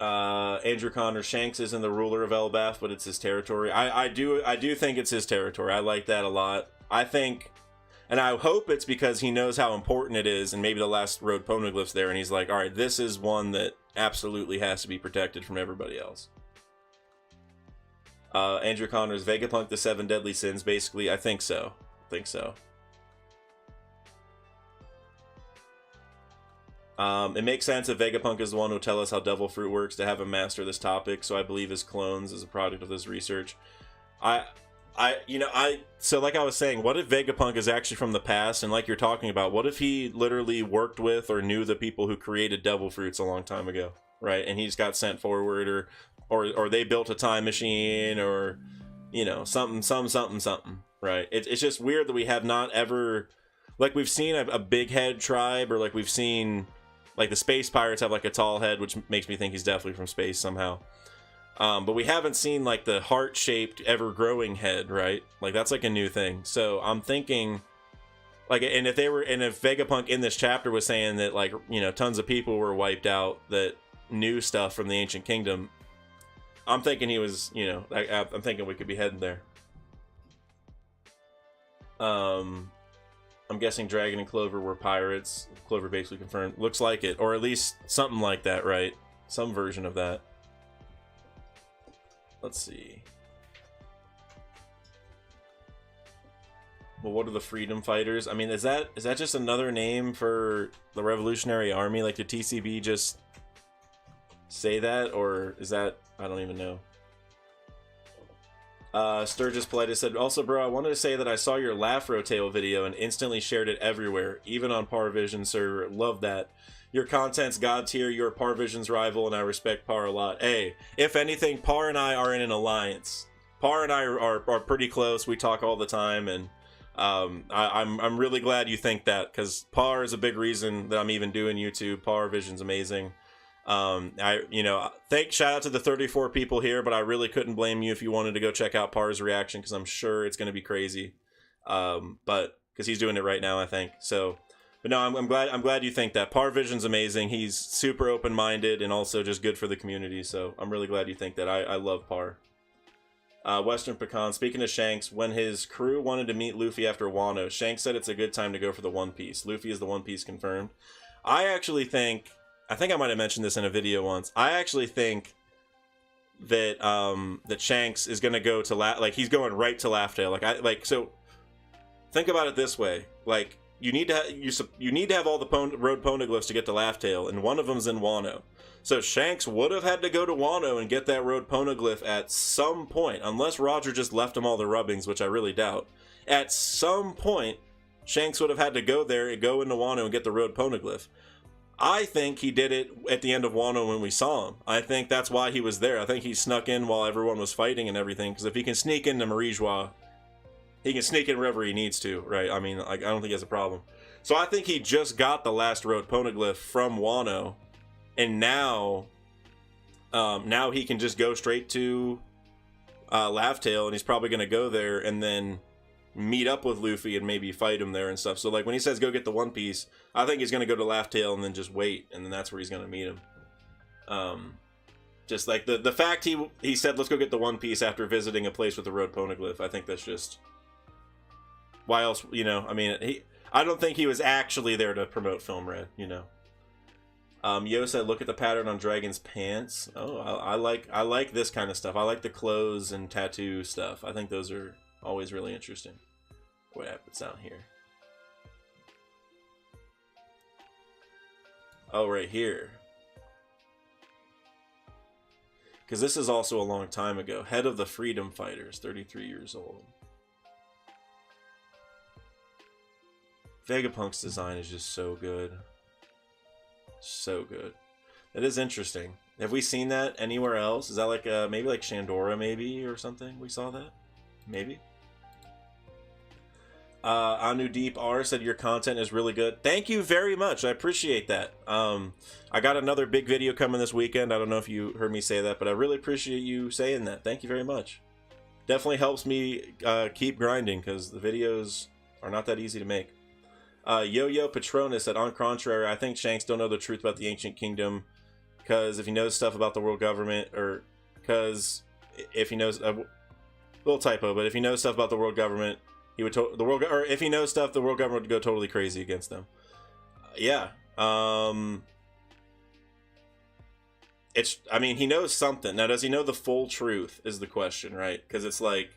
Andrew Connor, Shanks isn't the ruler of Elbaf, but it's his territory. I do think it's his territory. I like that a lot. I think, and I hope it's because he knows how important it is, and maybe the last road poneglyph's there, and he's like, all right, this is one that absolutely has to be protected from everybody else. Andrew Connor's Vegapunk, the 7 deadly sins. Basically, I think so. It makes sense if Vegapunk is the one who will tell us how Devil Fruit works to have him master this topic, so I believe his clones is a product of this research. So like I was saying, what if Vegapunk is actually from the past, and like you're talking about, what if he literally worked with or knew the people who created Devil Fruits a long time ago, right? And he's got sent forward, or they built a time machine, or, you know, something, right? It's just weird that we have not ever, like, we've seen a big head tribe, or like we've seen, like, the space pirates have like a tall head, which makes me think he's definitely from space somehow. But we haven't seen like the heart-shaped, ever-growing head, right? Like, that's like a new thing. So I'm thinking, like, and if Vegapunk in this chapter was saying that, like, you know, tons of people were wiped out that knew stuff from the ancient kingdom, I'm thinking he was, you know, I'm thinking we could be heading there. I'm guessing Dragon and Clover were pirates. Clover basically confirmed. Looks like it. Or at least something like that, right? Some version of that. Let's see. Well, what are the freedom fighters? I mean, is that just another name for the Revolutionary Army? Like, did TCB just say that? Or is that... I don't even know. Sturgis Politis said, also, bro, I wanted to say that I saw your Lafro Tale video and instantly shared it everywhere, even on Parvision server. Love that. Your content's god tier, you're Parvision's rival, and I respect Par a lot. Hey, if anything, Par and I are in an alliance. Par and I are pretty close. We talk all the time, and I'm really glad you think that, because Par is a big reason that I'm even doing YouTube. Parvision's amazing. Shout out to the 34 people here, but I really couldn't blame you if you wanted to go check out Par's reaction, because I'm sure it's going to be crazy. But because he's doing it right now, I think. So, but no, I'm glad you think that. Parvision's amazing. He's super open-minded and also just good for the community. So I'm really glad you think that. I love Par. Western Pecan, speaking of Shanks, when his crew wanted to meet Luffy after Wano, Shanks said it's a good time to go for the One Piece. Luffy is the One Piece confirmed. I think I might have mentioned this in a video once. I actually think that that Shanks is gonna go to he's going right to Laugh Tale. So think about it this way: like, you need to have all the road poneglyphs to get to Laugh Tale, and one of them's in Wano. So Shanks would have had to go to Wano and get that road poneglyph at some point, unless Roger just left him all the rubbings, which I really doubt. At some point, Shanks would have had to go there and go into Wano and get the road poneglyph. I think he did it at the end of Wano when we saw him. I think that's why he was there. I think he snuck in while everyone was fighting and everything, because if he can sneak into Marijois, he can sneak in wherever he needs to, right? I mean, I don't think he has a problem. So I think he just got the last road poneglyph from Wano, and now he can just go straight to Laugh Tale, and he's probably going to go there and then meet up with Luffy and maybe fight him there and stuff. So, like, when he says go get the One Piece, I think he's going to go to Laugh Tale and then just wait, and then that's where he's going to meet him. Just like the fact he said let's go get the One Piece after visiting a place with the road poneglyph. I think that's just, why else, you know? I mean, I don't think he was actually there to promote Film Red, you know. Yo said look at the pattern on Dragon's pants. Oh, I like this kind of stuff. I like the clothes and tattoo stuff. I think those are always really interesting. What happens down here? Oh, right here. Because this is also a long time ago. Head of the Freedom Fighters, 33 years old. Vegapunk's design is just so good. So good. That is interesting. Have we seen that anywhere else? Is that like maybe like Shandora maybe or something? We saw that? Maybe? Anudeep R said your content is really good. Thank you very much. I appreciate that. I got another big video coming this weekend. I don't know if you heard me say that, but I really appreciate you saying that. Thank you very much. Definitely helps me keep grinding because the videos are not that easy to make. Yo-Yo Patronus said, on contrary, I think Shanks don't know the truth about the Ancient Kingdom because if he knows stuff about the world government, or because if he knows a little typo, but if he knows stuff about the world government, he would or if he knows stuff, the world government would go totally crazy against them. Yeah. It's, I mean, he knows something. Now, does he know the full truth is the question, right? Because it's like,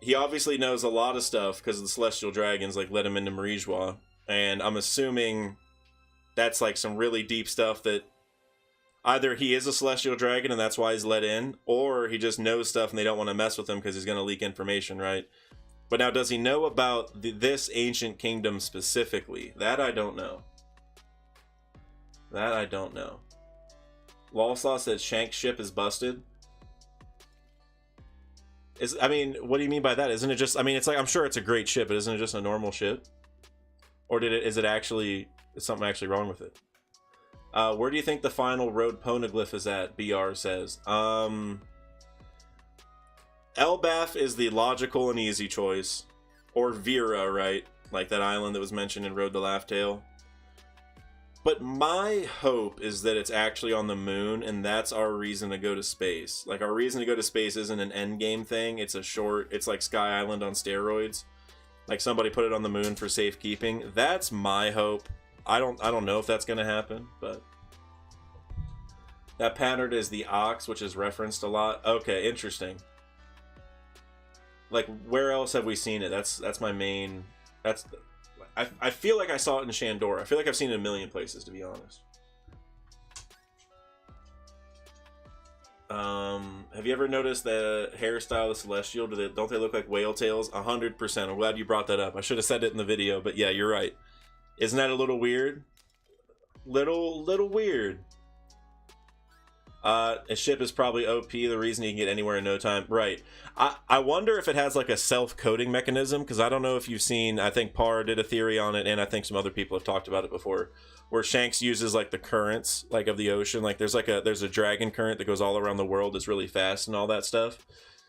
he obviously knows a lot of stuff because the Celestial Dragons, like, let him into Marijois. And I'm assuming that's, like, some really deep stuff that either he is a Celestial Dragon and that's why he's let in, or he just knows stuff and they don't want to mess with him because he's going to leak information, right? But now, does he know about this Ancient Kingdom specifically? That I don't know. That I don't know. Lawslaw says Shank's ship is busted. I mean, what do you mean by that? Isn't it just, I mean, it's like, I'm sure it's a great ship, but isn't it just a normal ship? Or is something actually wrong with it? Where do you think the final road poneglyph is at? BR says. Elbaf is the logical and easy choice. Or Vera, right? Like that island that was mentioned in Road to Laughtale. But my hope is that it's actually on the moon, and that's our reason to go to space. Like, our reason to go to space isn't an endgame thing. It's it's like Sky Island on steroids. Like, somebody put it on the moon for safekeeping. That's my hope. I don't know if that's going to happen, but... That pattern is the ox, which is referenced a lot. Okay, interesting. Like, where else have we seen it? That's my main... I feel like I saw it in Shandora. I feel like I've seen it in a million places, to be honest. Have you ever noticed the hairstyle of Celestial? Don't they look like whale tails? 100%. I'm glad you brought that up. I should have said it in the video, but yeah, you're right. Isn't that a little weird? Little weird. A ship is probably OP, the reason you can get anywhere in no time. Right. I wonder if it has like a self-coding mechanism, because I don't know if you've seen, I think Parr did a theory on it, and I think some other people have talked about it before, where Shanks uses like the currents like of the ocean. Like there's a dragon current that goes all around the world that's really fast and all that stuff.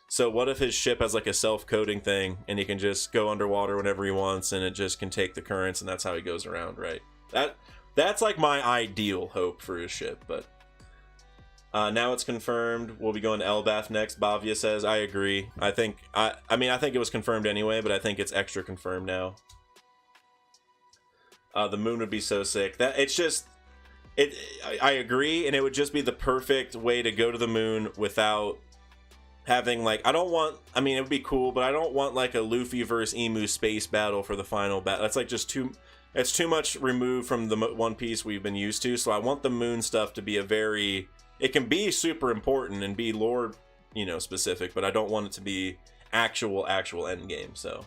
So what if his ship has like a self-coding thing and he can just go underwater whenever he wants and it just can take the currents and that's how he goes around, right? That's like my ideal hope for his ship, but... now it's confirmed. We'll be going to Elbaf next. Bavia says, I agree. I think it was confirmed anyway, but I think it's extra confirmed now. The moon would be so sick. I agree, and it would just be the perfect way to go to the moon without having like, it would be cool, but I don't want like a Luffy versus Emu space battle for the final battle. That's like just it's too much removed from the One Piece we've been used to. So I want the moon stuff to be it can be super important and be lore, specific, but I don't want it to be actual end game. So,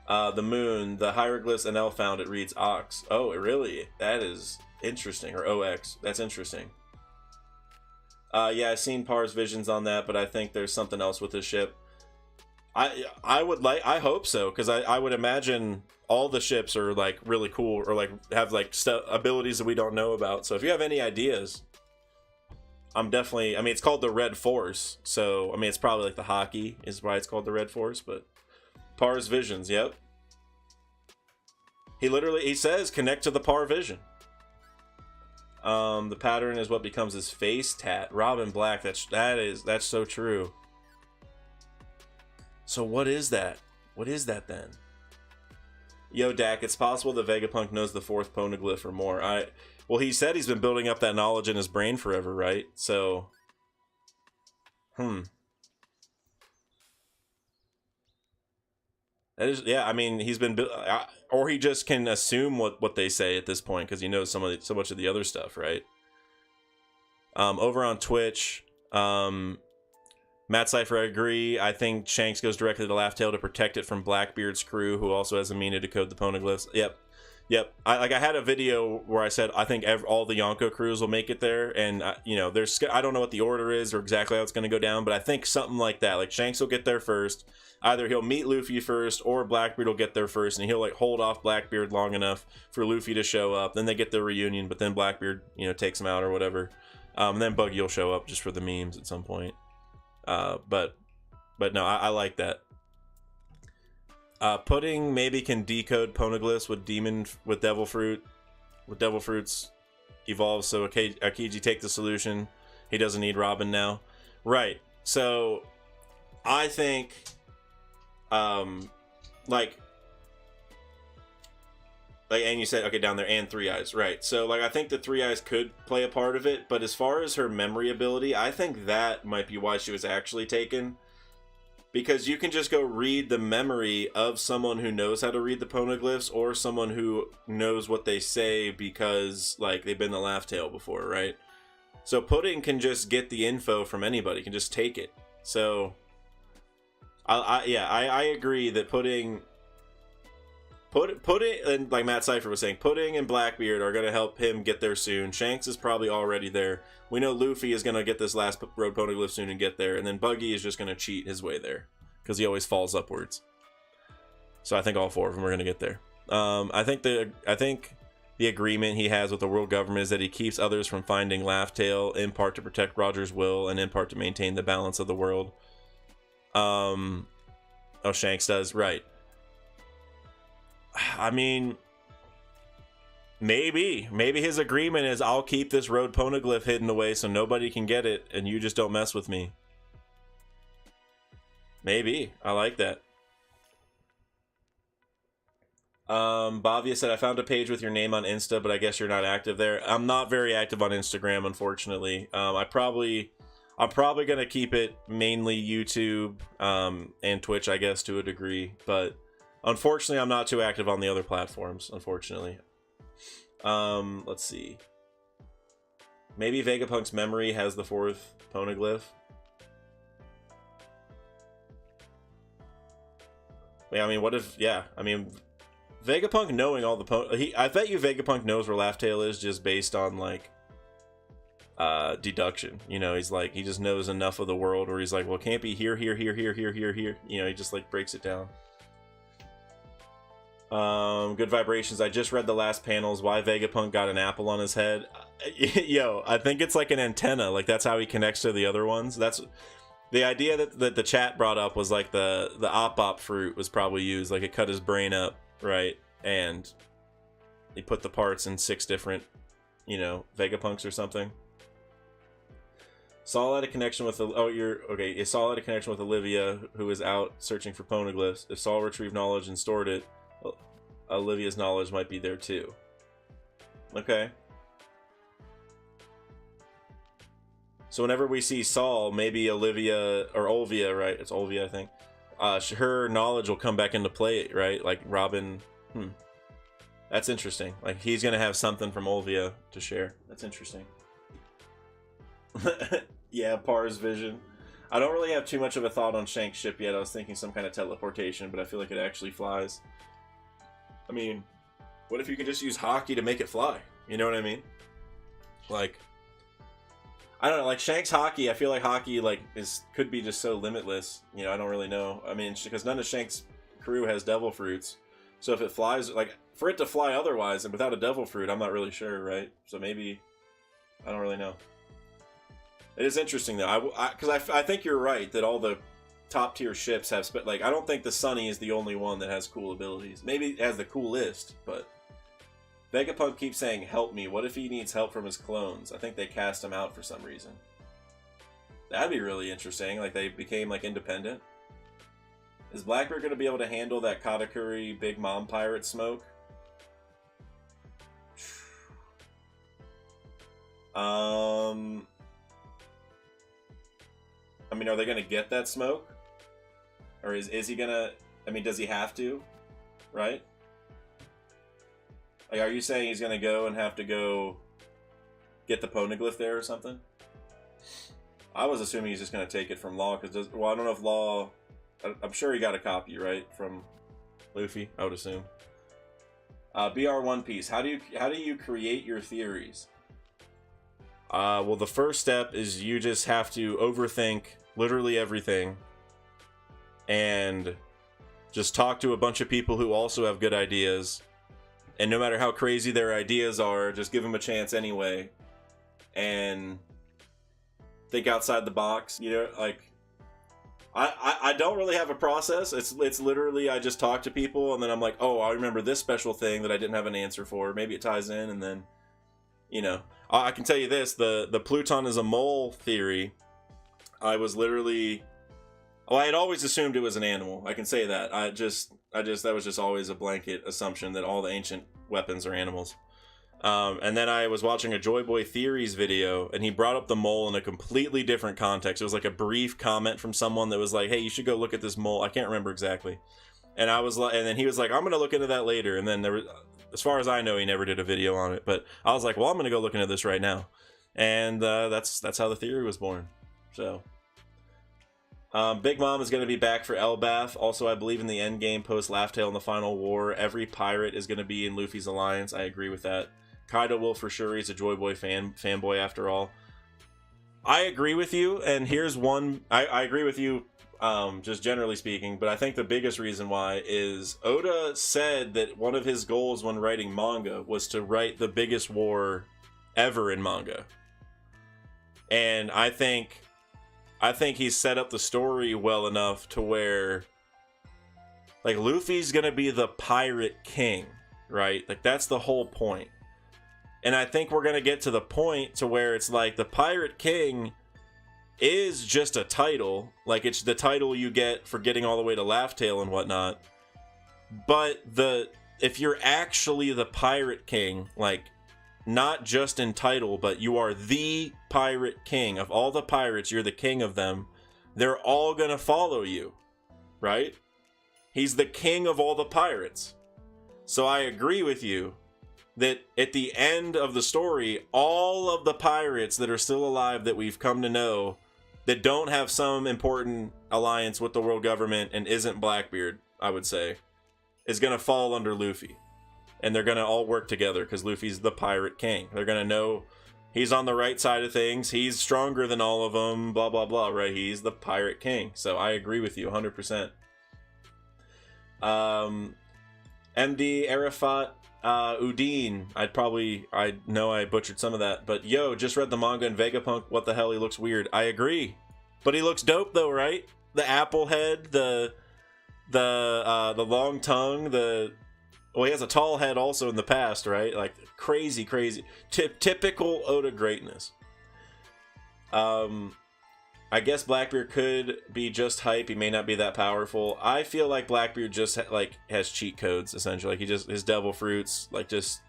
the moon, the hieroglyphs NL found it reads ox. Oh, it really? That is interesting. Or OX. That's interesting. Yeah, I've seen Parr's visions on that, but I think there's something else with this ship. I hope so, because I would imagine all the ships are like really cool or like have like abilities that we don't know about. So if you have any ideas. I'm definitely, it's called the Red Force, so, it's probably like the hockey is why it's called the Red Force, but Parr's visions, yep. He says, connect to the Parr vision. The pattern is what becomes his face tat. Robin Black. That's so true. So what is that? What is that then? Yo, Dak, it's possible that Vegapunk knows the fourth poneglyph or more. Well, he said he's been building up that knowledge in his brain forever, right? So, That is, yeah. I mean, he's been, or he just can assume what they say at this point because he knows so much of the other stuff, right? Over on Twitch, Matt Cypher, I agree. I think Shanks goes directly to Laugh Tale to protect it from Blackbeard's crew, who also has a means to decode the poneglyphs. Yep. I had a video where I said I think all the Yonko crews will make it there, and there's I don't know what the order is or exactly how it's going to go down, but I think something like that. Like Shanks will get there first. Either he'll meet Luffy first, or Blackbeard will get there first, and he'll like hold off Blackbeard long enough for Luffy to show up. Then they get their reunion, but then Blackbeard takes him out or whatever. And then Buggy will show up just for the memes at some point. But no, I like that. Pudding maybe can decode poneglyphs with devil fruits evolves. So Akiji take the solution. He doesn't need Robin now, right? So I think, and you said, okay, down there, and Three Eyes, right? So, I think the Three Eyes could play a part of it, but as far as her memory ability, I think that might be why she was actually taken. Because you can just go read the memory of someone who knows how to read the poneglyphs, or someone who knows what they say because, they've been the Laugh Tale before, right? So Pudding can just get the info from anybody, can just take it. So, I agree that Pudding, and like Matt Cypher was saying, Pudding and Blackbeard are going to help him get there soon. Shanks is probably already there. We know Luffy is going to get this last road poneglyph soon and get there. And then Buggy is just going to cheat his way there because he always falls upwards. So I think all four of them are going to get there. I think the agreement he has with the world government is that he keeps others from finding Laugh Tale, in part to protect Roger's will and in part to maintain the balance of the world. Shanks does, right. I mean, maybe his agreement is I'll keep this road poneglyph hidden away so nobody can get it and you just don't mess with me. Maybe. I like that. Bavia said, I found a page with your name on Insta, but I guess you're not active there. I'm not very active on Instagram, unfortunately. I'm probably going to keep it mainly YouTube and Twitch, I guess, to a degree, but unfortunately, I'm not too active on the other platforms, unfortunately. Let's see. Maybe Vegapunk's memory has the fourth poneglyph. Yeah, I mean, what if... Yeah, I mean, Vegapunk knowing all the I bet you Vegapunk knows where Laugh Tale is just based on, deduction. He's he just knows enough of the world where he's like, well, it can't be here, here, here, here, here, here, here. He just, breaks it down. Good vibrations. I just read the last panels. Why Vegapunk got an apple on his head? Yo, I think it's like an antenna. That's how he connects to the other ones. That's the idea that the chat brought up was the op fruit was probably used. It cut his brain up, right? And he put the parts in 6 different, Vegapunks or something. Saul had a connection with Saul had a connection with Olivia, who is out searching for poneglyphs. If Saul retrieved knowledge and stored it, Olivia's knowledge might be there too. Okay. So whenever we see Saul, maybe Olivia, or Olvia, right? It's Olvia, I think. Her knowledge will come back into play, right? Robin. That's interesting. He's gonna have something from Olvia to share. That's interesting. Yeah, Par's vision. I don't really have too much of a thought on Shank's ship yet. I was thinking some kind of teleportation, but I feel like it actually flies. I mean, what if you could just use hockey to make it fly? You know what I mean? I don't know, Shank's hockey, I feel like hockey, could be just so limitless. I don't really know. I mean, because none of Shank's crew has devil fruits. So if it flies, for it to fly otherwise and without a devil fruit, I'm not really sure, right? So maybe, I don't really know. It is interesting, though, because I think you're right that all the top tier ships have I don't think the Sunny is the only one that has cool abilities. Maybe it has the coolest, but Vegapunk keeps saying, help me. What if he needs help from his clones? I think they cast him out for some reason. That'd be really interesting. Like, they became, like, independent. Is Blackbeard going to be able to handle that Katakuri Big Mom pirate smoke? I mean, are they going to get that smoke? Or is he going to... I mean, does he have to? Right? Like, are you saying he's going to go and have to go get the poneglyph there or something? I was assuming he's just going to take it from Law, because... Well, I don't know if Law... I'm sure he got a copy, right? From Luffy, I would assume. BR One Piece. How do you create your theories? Well, the first step is you just have to overthink literally everything. And just talk to a bunch of people who also have good ideas. And no matter how crazy their ideas are, just give them a chance anyway. And think outside the box. You know, like... I don't really have a process. It's literally I just talk to people and then I'm like, oh, I remember this special thing that I didn't have an answer for. Maybe it ties in, and then, you know. I can tell you this, the Pluton is a mole theory, I was literally... Well, I had always assumed it was an animal. I can say that. That was just always a blanket assumption that all the ancient weapons are animals. And then I was watching a Joy Boy Theories video, and he brought up the mole in a completely different context. It was like a brief comment from someone that was like, hey, you should go look at this mole. I can't remember exactly. And I was like, and then he was like, I'm going to look into that later. And then there was, as far as I know, he never did a video on it. But I was like, well, I'm going to go look into this right now. And that's how the theory was born. So... Big Mom is going to be back for Elbaf. Also, I believe in the endgame post Laugh Tale in the Final War, every pirate is going to be in Luffy's alliance. I agree with that. Kaido will for sure. He's a Joy Boy fanboy after all. I agree with you, and here's one. I agree with you, just generally speaking, but I think the biggest reason why is Oda said that one of his goals when writing manga was to write the biggest war ever in manga. And I think he's set up the story well enough to where, like, Luffy's gonna be the pirate king, right? Like, that's the whole point. And I think we're gonna get to the point to where it's like the pirate king is just a title. Like, it's the title you get for getting all the way to Laugh Tale and whatnot. But if you're actually the pirate king, like, not just in title, but you are the pirate king of all the pirates, you're the king of them, they're all gonna follow you, right? He's the king of all the pirates. So I agree with you that at the end of the story, all of the pirates that are still alive that we've come to know that don't have some important alliance with the world government and isn't Blackbeard, I would say, is gonna fall under Luffy. And they're going to all work together because Luffy's the pirate king. They're going to know he's on the right side of things. He's stronger than all of them, blah, blah, blah, right? He's the pirate king. So I agree with you 100%. MD Arafat Udine. I know I butchered some of that. But yo, just read the manga and Vegapunk. What the hell? He looks weird. I agree. But he looks dope though, right? The apple head, the long tongue, well, he has a tall head also in the past, right? Like, crazy. Typical Oda greatness. I guess Blackbeard could be just hype. He may not be that powerful. I feel like Blackbeard just, has cheat codes, essentially. Like, his devil fruits, like, just,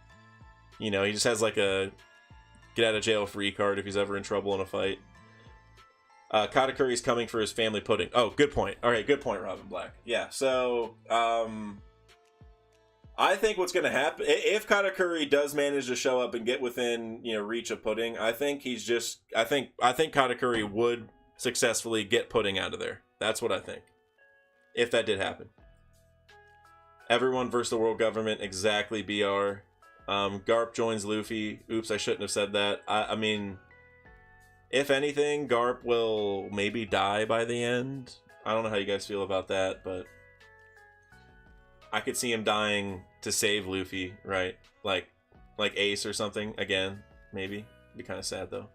he just has, like, a get-out-of-jail-free card if he's ever in trouble in a fight. Katakuri's coming for his family pudding. Oh, good point. All right, good point, Robin Black. Yeah, so, I think what's going to happen, if Katakuri does manage to show up and get within, reach of pudding, I think Katakuri would successfully get pudding out of there. That's what I think. If that did happen. Everyone versus the world government, exactly, BR. Garp joins Luffy. Oops, I shouldn't have said that. I mean, if anything, Garp will maybe die by the end. I don't know how you guys feel about that, but I could see him dying to save Luffy, right? Like Ace or something again, maybe. Be kind of sad though.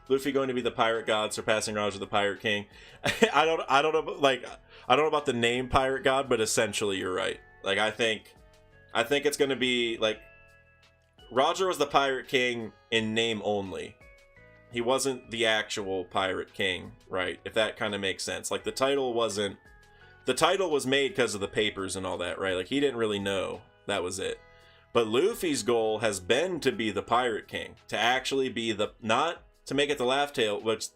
Luffy going to be the pirate god, surpassing Roger the pirate king. I don't know about the name pirate god, but essentially you're right. Like, I think it's going to be like Roger was the Pirate King in name only. He wasn't the actual Pirate King, right? If that kind of makes sense. Like, the title wasn't... The title was made because of the papers and all that, right? Like, he didn't really know that was it. But Luffy's goal has been to be the Pirate King. To actually be the... Not to make it the Laugh Tale, which...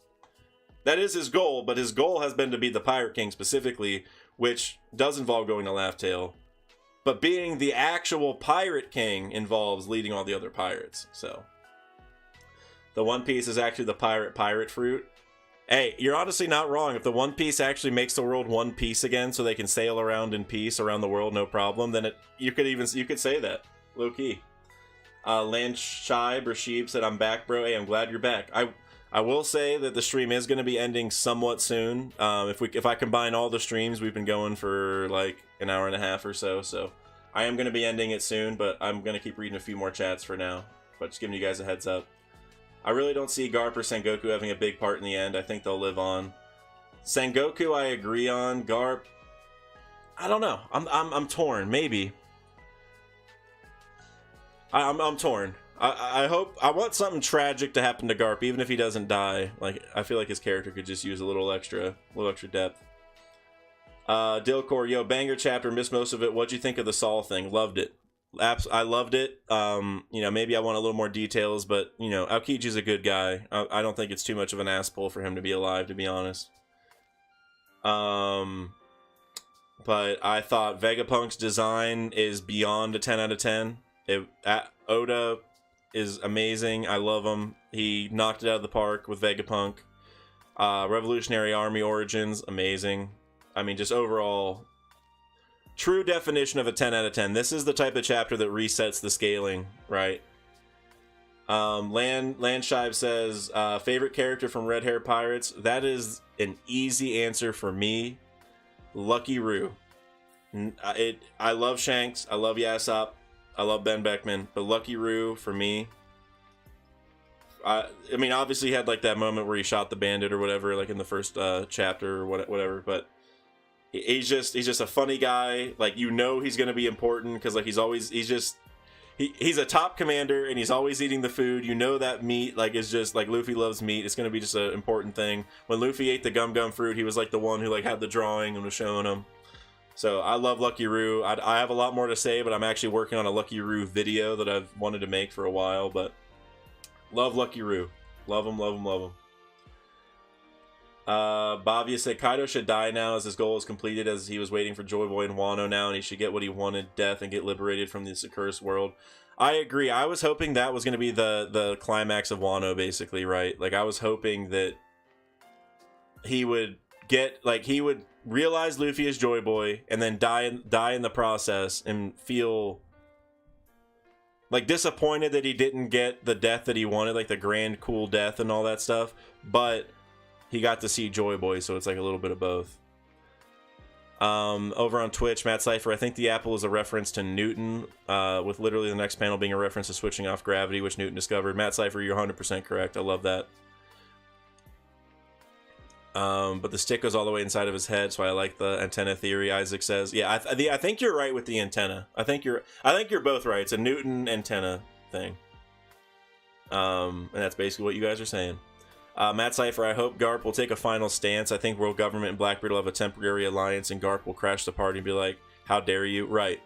That is his goal, but his goal has been to be the Pirate King specifically, which does involve going to Laugh Tale. But being the actual Pirate King involves leading all the other pirates, so... The One Piece is actually the pirate fruit. Hey, you're honestly not wrong. If the One Piece actually makes the world one piece again, so they can sail around in peace around the world, no problem, then you could say that, low key. Land Shibe or Sheep said, "I'm back, bro. Hey, I'm glad you're back." I will say that the stream is going to be ending somewhat soon. If I combine all the streams, we've been going for like an hour and a half or so. So I am going to be ending it soon, but I'm going to keep reading a few more chats for now. But just giving you guys a heads up. I really don't see Garp or Sengoku having a big part in the end. I think they'll live on. Sengoku, I agree on. Garp, I don't know. I'm torn. Maybe. I'm torn. I hope... I want something tragic to happen to Garp, even if he doesn't die. Like, I feel like his character could just use a little extra depth. Dilcor, yo, banger chapter, missed most of it. What'd you think of the Saul thing? Loved it. I loved it. You know, maybe I want a little more details, but, you know, Aokichi's a good guy. I don't think it's too much of an ass pull for him to be alive, to be honest. But I thought Vegapunk's design is beyond a 10 out of 10. Oda is amazing. I love him. He knocked it out of the park with Vegapunk. Revolutionary Army Origins, amazing. I mean, just overall... True definition of a 10 out of 10. This is the type of chapter that resets the scaling, right? Landshive says, favorite character from Red Hair Pirates? That is an easy answer for me. Lucky Roo. I love Shanks. I love Yasopp. I love Ben Beckman. But Lucky Roo, for me... I mean, obviously he had like that moment where he shot the bandit or whatever, like in the first chapter or whatever, but... He's just a funny guy. Like, you know he's gonna be important because like he's a top commander and he's always eating the food. You know that meat like is just like Luffy loves meat. It's gonna be just an important thing. When Luffy ate the gum fruit, he was like the one who like had the drawing and was showing him. So I love Lucky Roo. I have a lot more to say, but I'm actually working on a Lucky Roo video that I've wanted to make for a while. But love Lucky Roo. Love him, love him, love him. Bavia said Kaido should die now as his goal is completed, as he was waiting for Joy Boy and Wano now, and he should get what he wanted, death, and get liberated from this accursed world. I agree. I was hoping that was going to be the climax of Wano, basically, right? Like, I was hoping that he would realize Luffy is Joy Boy, and then die in the process, and feel like disappointed that he didn't get the death that he wanted, like the grand cool death and all that stuff, but he got to see Joy Boy, so it's like a little bit of both. Over on Twitch, Matt Cypher, I think the apple is a reference to Newton, with literally the next panel being a reference to switching off gravity, which Newton discovered. Matt Cypher, you're 100% correct. I love that. But the stick goes all the way inside of his head, so I like the antenna theory. Isaac says, yeah, I think you're right with the antenna. I think you're both right. It's a Newton antenna thing. And that's basically what you guys are saying. Matt Cypher, I hope Garp will take a final stance. I think world government and Blackbeard will have a temporary alliance, and Garp will crash the party and be like, how dare you? Right.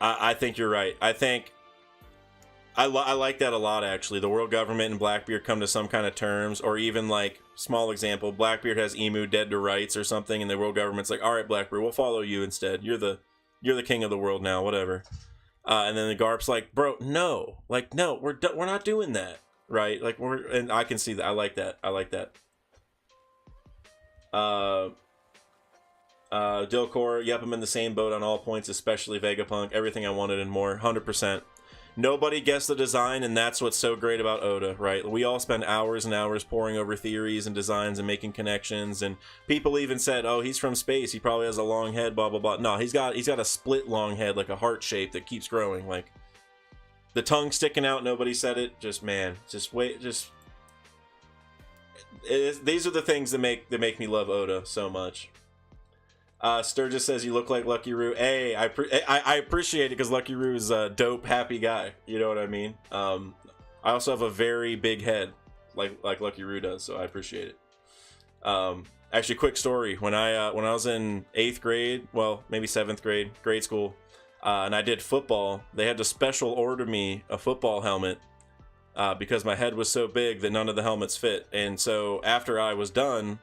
I think you're right. I think I like that a lot, actually. The world government and Blackbeard come to some kind of terms, or even, like, small example, Blackbeard has Emu dead to rights or something, and the world government's like, all right, Blackbeard, we'll follow you instead. You're the king of the world now, whatever. And then the Garp's like, bro, no, like, no, we're not doing that, right? Like, and I can see that. I like that. Dilcor, yep, I'm in the same boat on all points, especially Vegapunk. Everything I wanted and more, 100%. Nobody guessed the design, and that's what's so great about Oda, right? We all spend hours and hours poring over theories and designs and making connections, and people even said, oh, he's from space, he probably has a long head, blah, blah, blah. No, he's got a split long head, like a heart shape that keeps growing, like, the tongue sticking out, nobody said it, just, man, just wait, just... these are the things that make me love Oda so much. Sturgis says you look like Lucky Roo. Hey, I appreciate it because Lucky Roo is a dope, happy guy. You know what I mean? I also have a very big head, like Lucky Roo does, so I appreciate it. Actually, quick story: when I was in 8th grade, well, maybe 7th grade school, and I did football, they had to special order me a football helmet because my head was so big that none of the helmets fit. And so after I was done,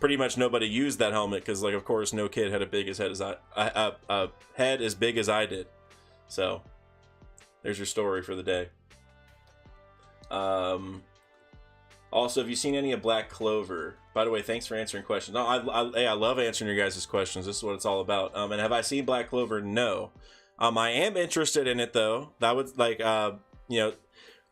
pretty much nobody used that helmet because, like, of course, no kid had a head as big as I did. So there's your story for the day. Also, have you seen any of Black Clover? By the way, thanks for answering questions. No, I love answering your guys' questions. This is what it's all about. And have I seen Black Clover? No. I am interested in it though. That would like, you know,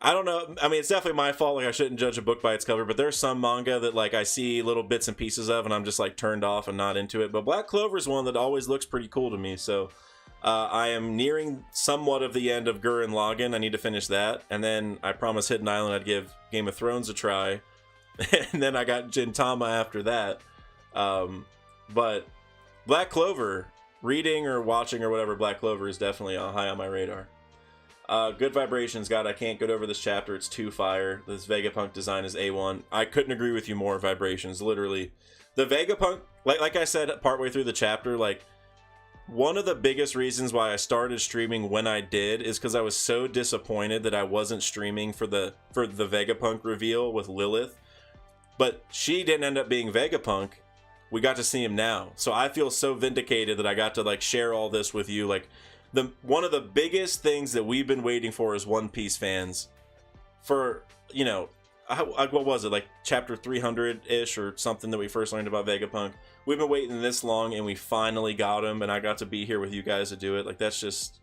I don't know. I mean, it's definitely my fault. Like, I shouldn't judge a book by its cover, but there's some manga that like I see little bits and pieces of, and I'm just like turned off and not into it. But Black Clover is one that always looks pretty cool to me. So I am nearing somewhat of the end of Gurren Lagann. I need to finish that, and then I promised Hidden Island I'd give Game of Thrones a try, and then I got Gintama after that. But Black Clover, reading or watching or whatever, Black Clover is definitely high on my radar. Good Vibrations, God, I can't get over this chapter. It's too fire. This Vegapunk design is A1. I couldn't agree with you more, Vibrations. Literally, the Vegapunk, like I said partway through the chapter, like, one of the biggest reasons why I started streaming when I did is because I was so disappointed that I wasn't streaming for the Vegapunk reveal with Lilith. But she didn't end up being Vegapunk. We got to see him now. So I feel so vindicated that I got to like share all this with you. Like, one of the biggest things that we've been waiting for as One Piece fans for, you know, what was it, like chapter 300-ish or something that we first learned about Vegapunk. We've been waiting this long and we finally got him, and I got to be here with you guys to do it. Like, that's just,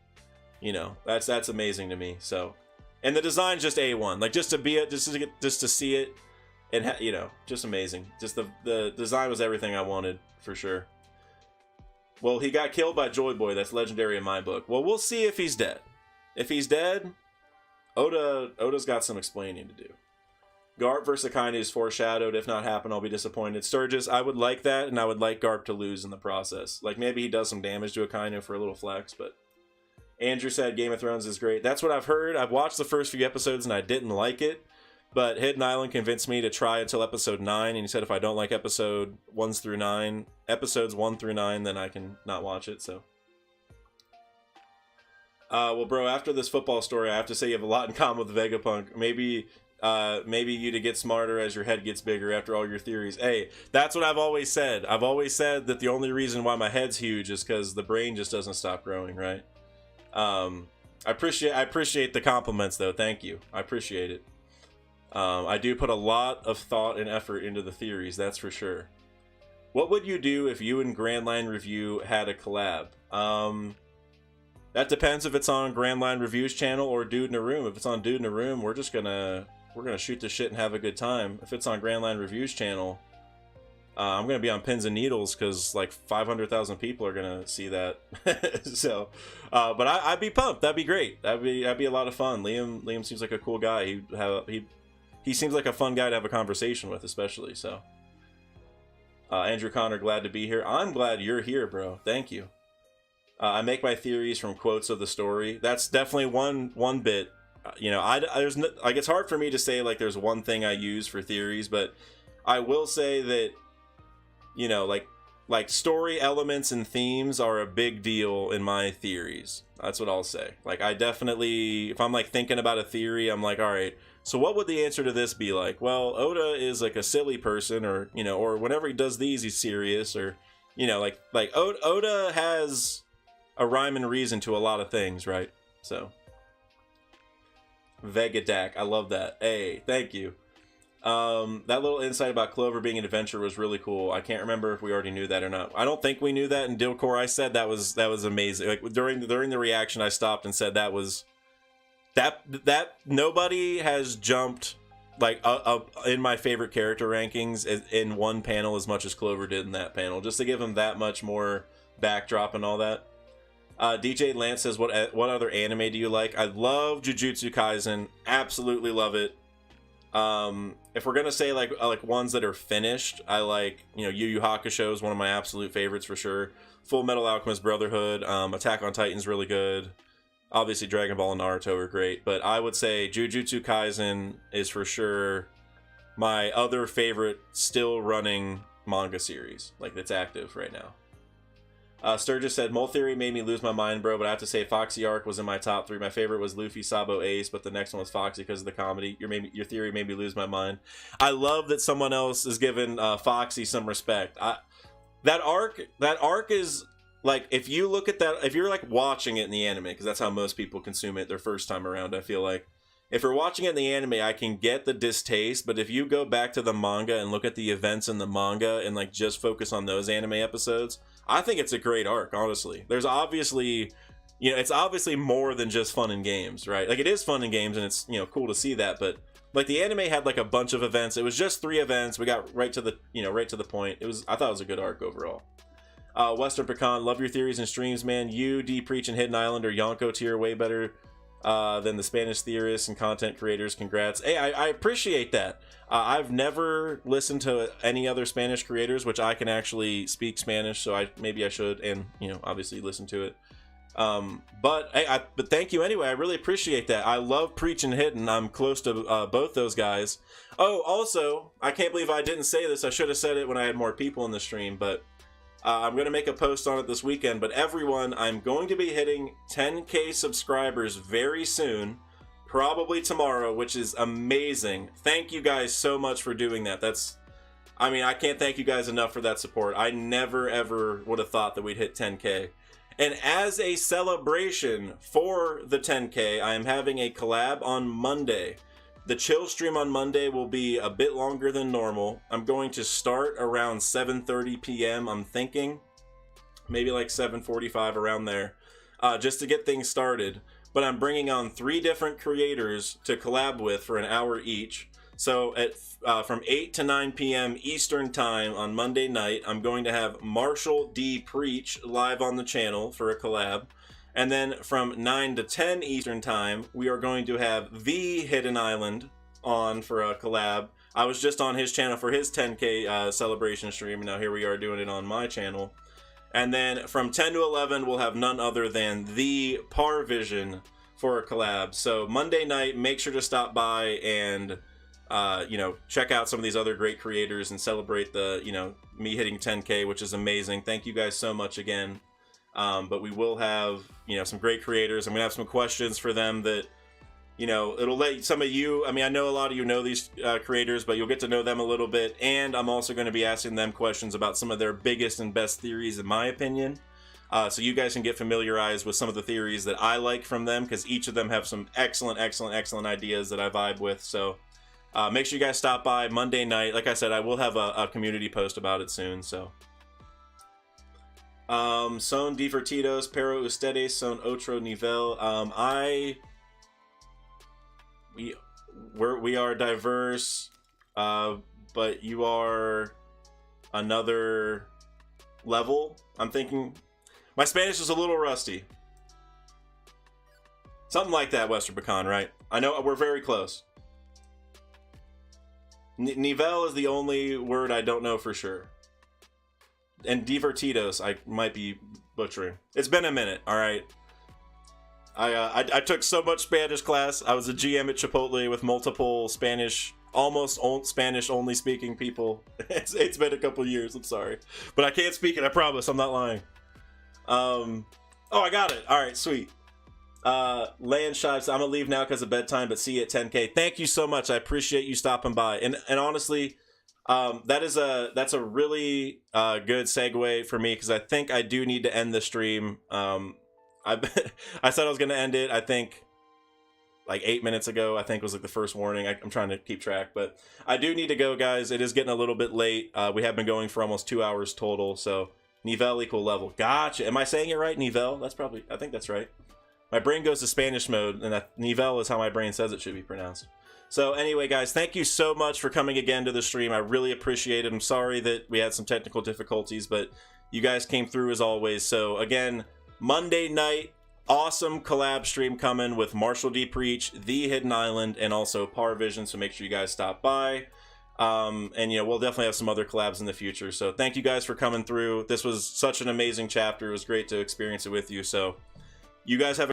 you know, that's amazing to me. So, and the design's just A1. Like, just to see it, and you know, just amazing. Just the design was everything I wanted, for sure. Well, he got killed by Joy Boy. That's legendary in my book. Well, we'll see if he's dead. If he's dead, Oda's got some explaining to do. Garp versus Akainu is foreshadowed. If not happen, I'll be disappointed. Sturgis, I would like that, and I would like Garp to lose in the process. Like, maybe he does some damage to Akainu for a little flex, but... Andrew said Game of Thrones is great. That's what I've heard. I've watched the first few episodes, and I didn't like it. But Hidden Island convinced me to try until episode 9, and he said if I don't like episodes 1 through 9, then I can not watch it, so... well, bro, after this football story, I have to say you have a lot in common with Vegapunk. Maybe you to get smarter as your head gets bigger after all your theories. Hey, that's what I've always said. I've always said that the only reason why my head's huge is because the brain just doesn't stop growing, right? I appreciate the compliments, though. Thank you. I appreciate it. I do put a lot of thought and effort into the theories, that's for sure. What would you do if you and Grand Line Review had a collab? That depends if it's on Grand Line Review's channel or Dude in a Room. If it's on Dude in a Room, we're gonna shoot the shit and have a good time. If it's on Grand Line Review's channel, I'm gonna be on pins and needles because like 500,000 people are gonna see that. So, but I'd be pumped. That'd be great. That'd be a lot of fun. Liam seems like a cool guy. He seems like a fun guy to have a conversation with, especially. So, Andrew Connor, glad to be here. I'm glad you're here, bro. Thank you. I make my theories from quotes of the story. That's definitely one bit. You know, there's no, like, it's hard for me to say like there's one thing I use for theories, but I will say that, you know, like story elements and themes are a big deal in my theories. That's what I'll say. Like, I definitely, if I'm like thinking about a theory, I'm like, all right, so what would the answer to this be? Like, well, Oda is like a silly person, or, you know, or whenever he does these, he's serious, or, you know, like Oda has a rhyme and reason to a lot of things, right? So, Vegadack, I love that. Hey, thank you. That little insight about Clover being an adventurer was really cool. I can't remember if we already knew that or not. I don't think we knew that in Dilcore. I said that was amazing. Like, during the reaction, I stopped and said that nobody has jumped like up in my favorite character rankings in one panel as much as Clover did in that panel, just to give him that much more backdrop and all that. DJ Lance says, what other anime do you like? I love Jujutsu Kaisen. Absolutely love it. If we're gonna say like ones that are finished, I like, you know, Yu Yu Hakusho is one of my absolute favorites for sure. Full Metal Alchemist Brotherhood, Attack on Titan's really good. Obviously Dragon Ball and Naruto are great, but I would say Jujutsu Kaisen is for sure my other favorite still running manga series, like that's active right now. Sturgis said, Mole Theory made me lose my mind, bro, but I have to say Foxy Arc was in my top 3. My favorite was Luffy, Sabo, Ace, but the next one was Foxy because of the comedy. Your theory made me lose my mind. I love that someone else is giving Foxy some respect. That arc is, like, if you look at that, if you're, like, watching it in the anime, because that's how most people consume it their first time around, I feel like. If you're watching it in the anime, I can get the distaste, but if you go back to the manga and look at the events in the manga and, like, just focus on those anime episodes, I think it's a great arc, honestly. There's obviously, you know, it's obviously more than just fun and games, right? Like, it is fun and games, and it's, you know, cool to see that, but, like, the anime had, like, a bunch of events. It was just 3 events. We got right to the, you know, right to the point. I thought it was a good arc overall. Western Pecan, love your theories and streams, man. You, D Preach, and Hidden Island or Yonko tier way better than the Spanish theorists and content creators. Congrats. Hey, I appreciate that. I've never listened to any other Spanish creators, which I can actually speak Spanish, so maybe I should, and, you know, obviously listen to it. But thank you anyway. I really appreciate that. I love Preach and Hidden. I'm close to both those guys. Oh, also, I can't believe I didn't say this. I should have said it when I had more people in the stream, but I'm going to make a post on it this weekend. But everyone, I'm going to be hitting 10K subscribers very soon. Probably tomorrow, which is amazing. Thank you guys so much for doing that. I mean, I can't thank you guys enough for that support. I never, ever would have thought that we'd hit 10K. And as a celebration for the 10K, I am having a collab on Monday. The chill stream on Monday will be a bit longer than normal. I'm going to start around 7:30 p.m. I'm thinking. Maybe like 7:45, around there. Just to get things started. But I'm bringing on 3 different creators to collab with for an hour each. So at from 8 to 9 p.m. Eastern Time on Monday night, I'm going to have Marshall D. Preach live on the channel for a collab. And then from 9 to 10 Eastern Time, we are going to have The Hidden Island on for a collab. I was just on his channel for his 10K celebration stream, and now here we are doing it on my channel. And then from 10 to 11, we'll have none other than The Parvision for a collab. So Monday night, make sure to stop by and, you know, check out some of these other great creators and celebrate the, you know, me hitting 10K, which is amazing. Thank you guys so much again. But we will have, you know, some great creators. I'm going to have some questions for them that, you know, it'll let some of you, I mean, I know a lot of you know these creators, but you'll get to know them a little bit. And I'm also going to be asking them questions about some of their biggest and best theories, in my opinion. So you guys can get familiarized with some of the theories that I like from them, because each of them have some excellent ideas that I vibe with. So make sure you guys stop by Monday night. Like I said, I will have a community post about it soon, so. Son divertidos, pero ustedes son otro nivel. We are diverse, but you are another level. I'm thinking my Spanish is a little rusty. Something like that, Western Pecan, right? I know we're very close. Nivel is the only word I don't know for sure. And divertidos, I might be butchering. It's been a minute, all right? I took so much Spanish class. I was a GM at Chipotle with multiple Spanish, almost Spanish-only speaking people. It's been a couple years, I'm sorry. But I can't speak it, I promise, I'm not lying. Oh, I got it. All right, sweet. Land Shives, I'm gonna leave now because of bedtime, but see you at 10K. Thank you so much. I appreciate you stopping by. And honestly, that's a really good segue for me, because I think I do need to end the stream. I said I was gonna end it, I think like 8 minutes ago. I think was like the first warning. I'm trying to keep track, but I do need to go, guys. It is getting a little bit late. We have been going for almost 2 hours total, so nivel equal level. Gotcha. Am I saying it right? Nivel? That's probably, I think that's right. My brain goes to Spanish mode, and nivel is how my brain says it should be pronounced. So anyway, guys, thank you so much for coming again to the stream. I really appreciate it. I'm sorry that we had some technical difficulties, but you guys came through as always. So again, Monday night, awesome collab stream coming with Marshall D. Preach, The Hidden Island, and also Parvision, so make sure you guys stop by. And we'll definitely have some other collabs in the future, so thank you guys for coming through. This was such an amazing chapter. It was great to experience it with you, so you guys have a